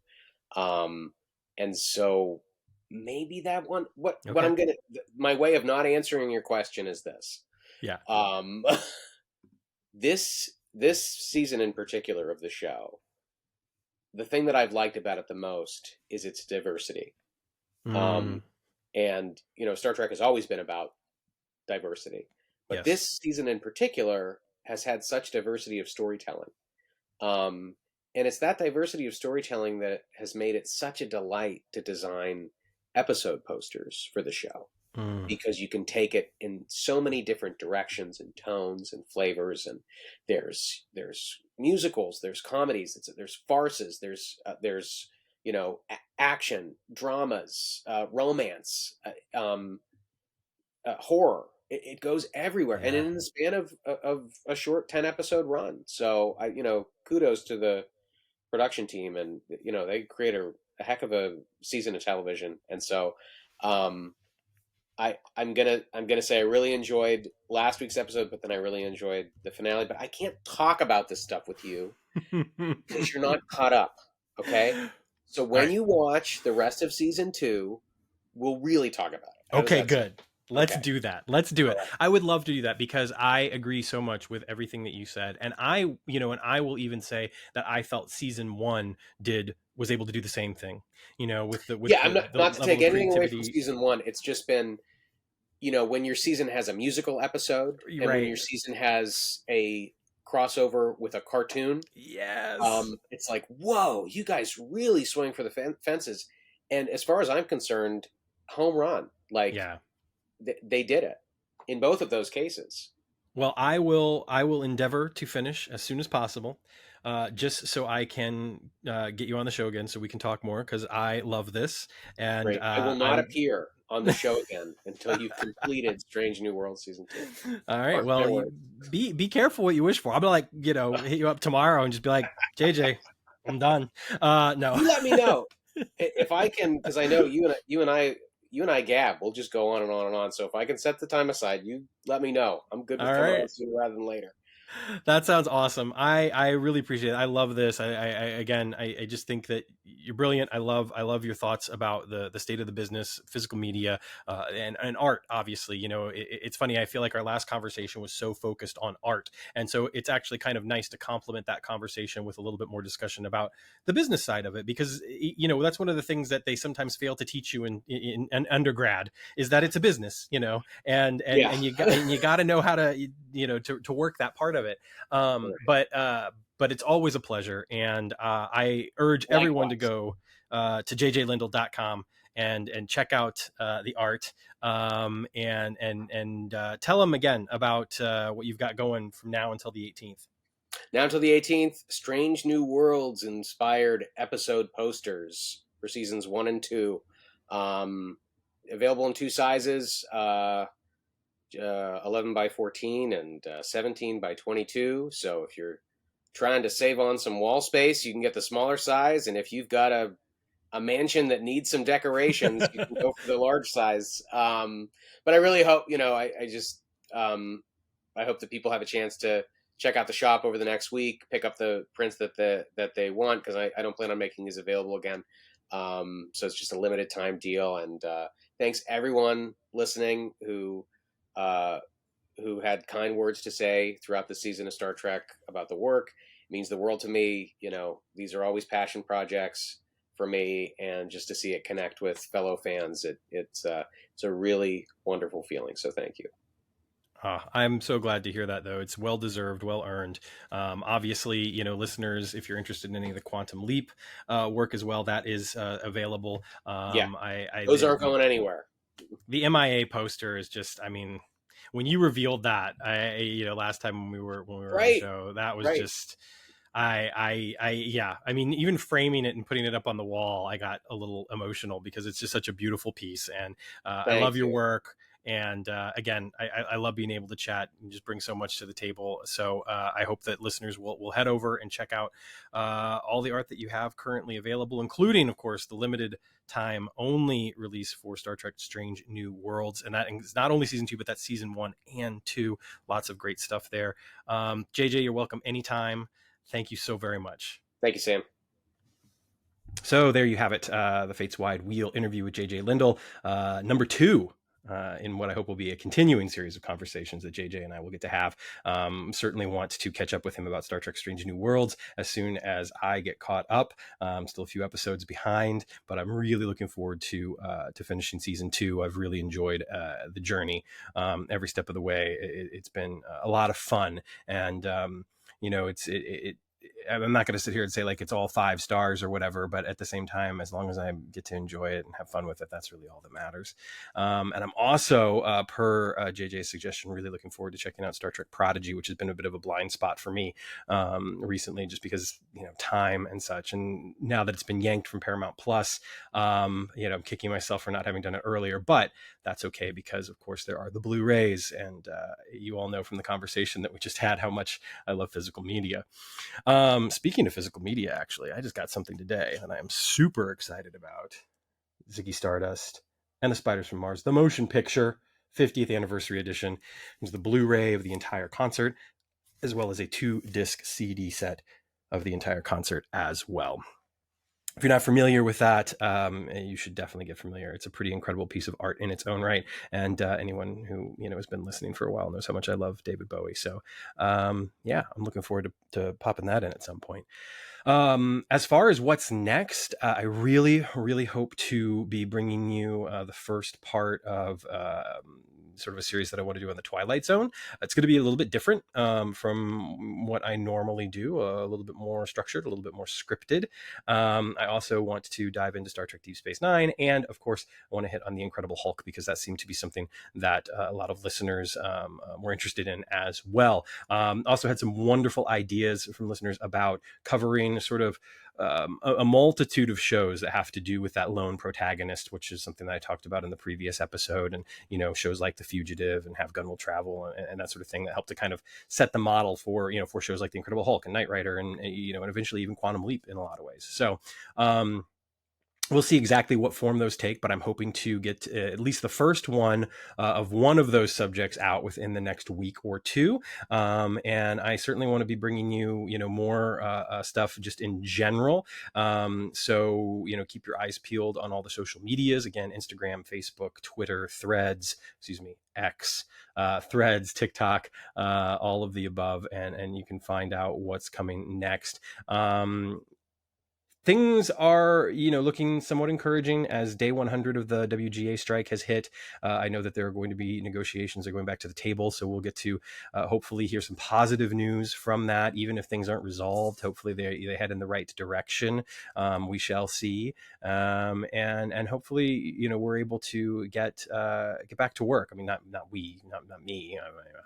Um, and so maybe that one. What Okay. I'm gonna my way of not answering your question is this. Yeah. Um, this season in particular of the show, the thing that I've liked about it the most is its diversity. Mm, Um, and Star Trek has always been about diversity, but yes. this season in particular has had such diversity of storytelling. Um, and it's that diversity of storytelling that has made it such a delight to design episode posters for the show, Mm, because you can take it in so many different directions and tones and flavors. And there's musicals, there's comedies, there's farces, there's action, dramas, romance, horror. It goes everywhere, and yeah. in the span of a short 10 episode run. So kudos to the production team, and they create a heck of a season of television. And so um, I'm gonna say I really enjoyed last week's episode, but then I really enjoyed the finale. But I can't talk about this stuff with you because you're not caught up. Okay, so All when right. you watch the rest of season 2, we'll really talk about it. How does Okay, that sound? good. Let's Okay, do that. Let's do all it. right. I would love to do that because I agree so much with everything that you said. And I will even say that I felt season 1 was able to do the same thing, with the Yeah, I'm not to level take of anything away from creativity. season 1. It's just been when your season has a musical episode and when Right. your season has a crossover with a cartoon. Yes. It's like, whoa, you guys really swing for the fences. And as far as I'm concerned, home run. Like Yeah. they did it in both of those cases. Well, I will endeavor to finish as soon as possible, just so I can get you on the show again, so we can talk more because I love this, and Great. I will not I'm. appear on the show again until you've completed Strange New World season 2. All right. Mark my Well, words. be careful what you wish for. I'm gonna, like, hit you up tomorrow and just be like, JJ, I'm done. No. You let me know if I can, because I know you and I gab. We'll just go on and on and on. So if I can set the time aside, you let me know. I'm good with All coming on right. sooner rather than later. That sounds awesome. I really appreciate it. I love this. I again, I just think that you're brilliant. I love your thoughts about the state of the business, physical media, and art. Obviously, it's funny. I feel like our last conversation was so focused on art, and so it's actually kind of nice to complement that conversation with a little bit more discussion about the business side of it, because that's one of the things that they sometimes fail to teach you in an undergrad, is that it's a business, Yeah. and you got to know how to to work that part of it. But it's always a pleasure, and I urge everyone to Likewise. go to jjlendl.com and check out the art, and tell them again about what you've got going from now until the 18th. Now until the 18th, Strange New Worlds inspired episode posters for seasons 1 and 2. Um, Available in two sizes, 11 by 14 and 17 by 22. So if you're trying to save on some wall space, you can get the smaller size. And if you've got a mansion that needs some decorations, you can go for the large size. But I really hope, um, I hope that people have a chance to check out the shop over the next week, pick up the prints that they want, because I don't plan on making these available again. So it's just a limited time deal. And thanks everyone listening uh, who had kind words to say throughout the season of Star Trek about the work. It means the world to me. These are always passion projects for me, and just to see it connect with fellow fans, it's a really wonderful feeling. So thank you. I'm so glad to hear that, though. It's well deserved, well earned. Obviously, listeners, if you're interested in any of the Quantum Leap work as well, that is available. Yeah, those aren't The going anywhere. MIA poster is just, I mean, when you revealed that, last time when we were on the Right, show, that was right. just, yeah. I mean, even framing it and putting it up on the wall, I got a little emotional because it's just such a beautiful piece, and I love Thank your you. work. And again, I love being able to chat and just bring so much to the table. So I hope that listeners will head over and check out all the art that you have currently available, including, of course, the limited time only release for Star Trek Strange New Worlds. And that is not only season 2, but that's season 1 and 2. Lots of great stuff there. JJ, you're welcome anytime. Thank you so very much. Thank you, Sam. So there you have it, the Fates Wide Wheel interview with J J Lendl, number 2 in what I hope will be a continuing series of conversations that JJ and I will get to have. Certainly want to catch up with him about Star Trek Strange New Worlds as soon as I get caught up. Still a few episodes behind, but I'm really looking forward to finishing season 2. I've really enjoyed the journey every step of the way. It's been a lot of fun, and I'm not going to sit here and say like it's all 5 stars or whatever, but at the same time, as long as I get to enjoy it and have fun with it, that's really all that matters. And I'm also, per JJ's suggestion, really looking forward to checking out Star Trek Prodigy, which has been a bit of a blind spot for me recently, just because time and such. And now that it's been yanked from Paramount Plus, I'm kicking myself for not having done it earlier, but that's okay, because of course there are the Blu-rays, and you all know from the conversation that we just had how much I love physical media. Speaking of physical media, actually, I just got something today that I am super excited about. Ziggy Stardust and the Spiders from Mars, the motion picture, 50th anniversary edition. There's the Blu-ray of the entire concert, as well as a 2-disc CD set of the entire concert as well. If you're not familiar with that, you should definitely get familiar. It's a pretty incredible piece of art in its own right, and anyone who has been listening for a while knows how much I love David Bowie. So, yeah, I'm looking forward to popping that in at some point. As far as what's next, I really, really hope to be bringing you the first part of sort of a series that I want to do on the Twilight Zone. It's going to be a little bit different from what I normally do, a little bit more structured, a little bit more scripted. I also want to dive into Star Trek Deep Space Nine, and of course, I want to hit on the Incredible Hulk, because that seemed to be something that a lot of listeners were interested in as well. Also had some wonderful ideas from listeners about covering sort of a multitude of shows that have to do with that lone protagonist, which is something that I talked about in the previous episode. And, shows like The Fugitive and Have Gun Will Travel, and that sort of thing, that helped to kind of set the model for, for shows like The Incredible Hulk and Knight Rider, and eventually even Quantum Leap in a lot of ways. So, we'll see exactly what form those take, but I'm hoping to get at least the first one of one of those subjects out within the next week or two. And I certainly want to be bringing you, more stuff just in general. So, keep your eyes peeled on all the social medias. Again, Instagram, Facebook, Twitter, Threads, excuse me, X, Threads, TikTok, all of the above, and you can find out what's coming next. Things are, looking somewhat encouraging as day 100 of the WGA strike has hit. I know that there are going to be negotiations that are going back to the table, so we'll get to hopefully hear some positive news from that, even if things aren't resolved. Hopefully they head in the right direction. We shall see, and hopefully we're able to get back to work. I mean, not me.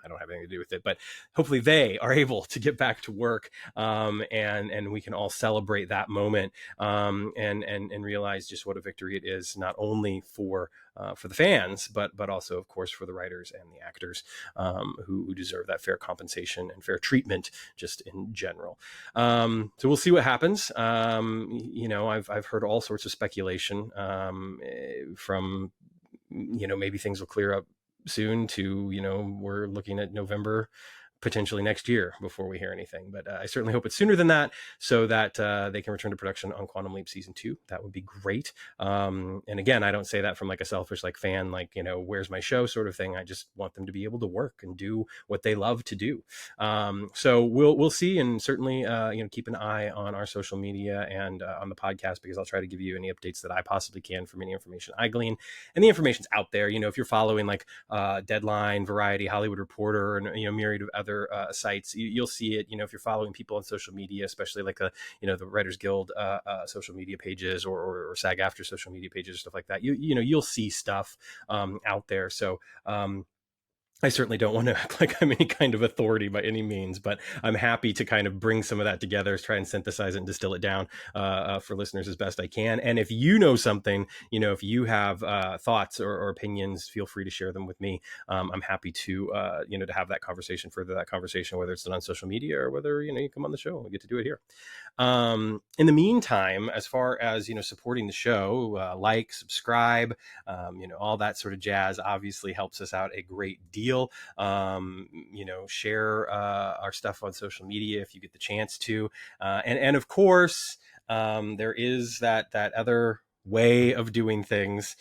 I don't have anything to do with it, but hopefully they are able to get back to work, and we can all celebrate that moment, and realize just what a victory it is, not only for the fans, but also, of course, for the writers and the actors, who deserve that fair compensation and fair treatment just in general. So we'll see what happens. I've heard all sorts of speculation, from maybe things will clear up soon to we're looking at November, potentially next year, before we hear anything. But I certainly hope it's sooner than that, so that they can return to production on Quantum Leap season 2. That would be great. And again, I don't say that from like a selfish fan, where's my show sort of thing. I just want them to be able to work and do what they love to do. So we'll see, and certainly keep an eye on our social media and on the podcast, because I'll try to give you any updates that I possibly can from any information I glean. And the information's out there. If you're following Deadline, Variety, Hollywood Reporter, and myriad of other sites, you'll see it. If you're following people on social media, especially the Writers Guild social media pages, or SAG-AFTRA social media pages, stuff like that, you'll see stuff out there. So I certainly don't want to act like I'm any kind of authority by any means, but I'm happy to kind of bring some of that together, try and synthesize it and distill it down for listeners as best I can. And if you know something, if you have thoughts or opinions, feel free to share them with me. I'm happy to, to have that conversation, further that conversation, whether it's done on social media or whether, you come on the show. We get to do it here. In the meantime, as far as, supporting the show, subscribe, all that sort of jazz obviously helps us out a great deal. Share our stuff on social media if you get the chance to. And of course, there is that other way of doing things,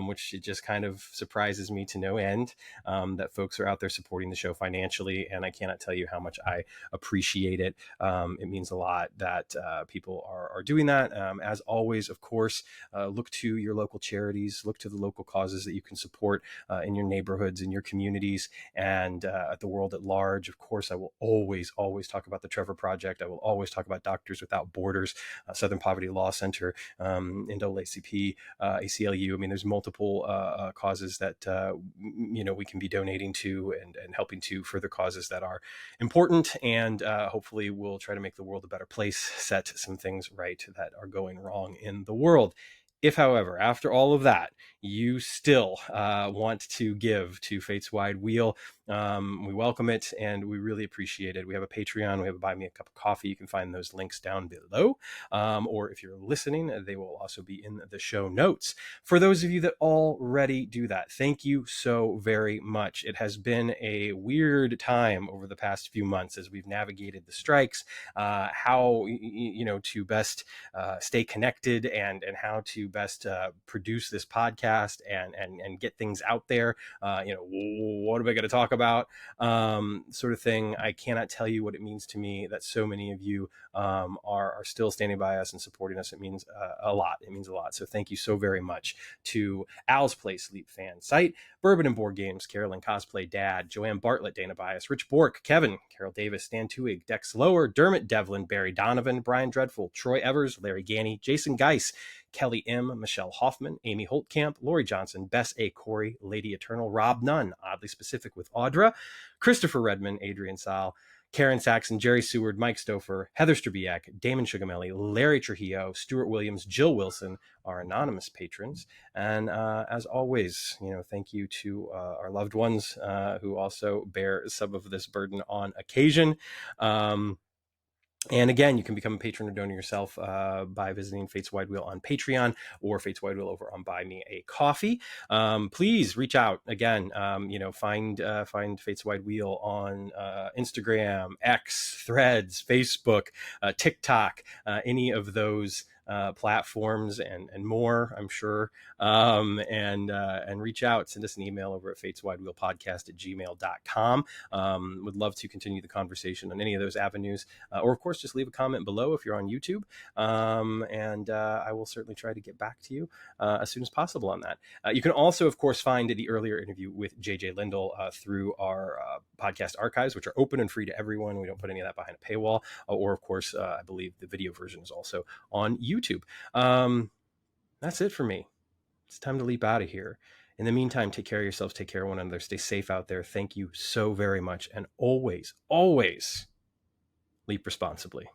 which it just kind of surprises me to no end, that folks are out there supporting the show financially, and I cannot tell you how much I appreciate it. It means a lot that people are doing that. As always, of course, look to your local charities, look to the local causes that you can support in your neighborhoods, in your communities, and at the world at large. Of course, I will always talk about the Trevor Project. I will always talk about Doctors Without Borders, Southern Poverty Law Center, NAACP, ACLU. I mean, there's multiple causes that we can be donating to and helping to further causes that are important, and hopefully we'll try to make the world a better place, set some things right that are going wrong in the world. If, however, after all of that, you still want to give to Fate's Wide Wheel, we welcome it and we really appreciate it. We have a Patreon, we have a Buy Me a Cup of Coffee. You can find those links down below. Or if you're listening, they will also be in the show notes. For those of you that already do that, thank you so very much. It has been a weird time over the past few months as we've navigated the strikes, how to best stay connected, and how to best produce this podcast and get things out there. What am I going to talk about? Sort of thing. I cannot tell you what it means to me that so many of you are still standing by us and supporting us. It means a lot. It means a lot. So thank you so very much to Al's Place, Leap Fan Site, Bourbon and Board Games, Carolyn Cosplay Dad, Joanne Bartlett, Dana Bias, Rich Bork, Kevin, Carol Davis, Stan Tuig, Dex Lower, Dermot Devlin, Barry Donovan, Brian Dreadful, Troy Evers, Larry Ganny, Jason Geis, Kelly M., Michelle Hoffman, Amy Holtkamp, Lori Johnson, Bess A. Corey, Lady Eternal, Rob Nunn, Oddly Specific with Audra, Christopher Redman, Adrian Sal, Karen Saxon, Jerry Seward, Mike Stouffer, Heather Strabiak, Damon Sugamelli, Larry Trujillo, Stuart Williams, Jill Wilson, our anonymous patrons. And as always, thank you to our loved ones who also bear some of this burden on occasion. And again, you can become a patron or donor yourself by visiting Fates Wide Wheel on Patreon or Fates Wide Wheel over on Buy Me a Coffee. Please reach out again. Find Fates Wide Wheel on Instagram, X, Threads, Facebook, TikTok, any of those platforms and more, I'm sure. And reach out, send us an email over at fateswidewheelpodcast@gmail.com. Would love to continue the conversation on any of those avenues, or of course, just leave a comment below if you're on YouTube. And I will certainly try to get back to you as soon as possible on that. You can also, of course, find the earlier interview with J J Lendl through our podcast archives, which are open and free to everyone. We don't put any of that behind a paywall. Or, of course, I believe the video version is also on YouTube. That's it for me. It's time to leap out of here. In the meantime, take care of yourselves, take care of one another, stay safe out there. Thank you so very much. And always, always leap responsibly.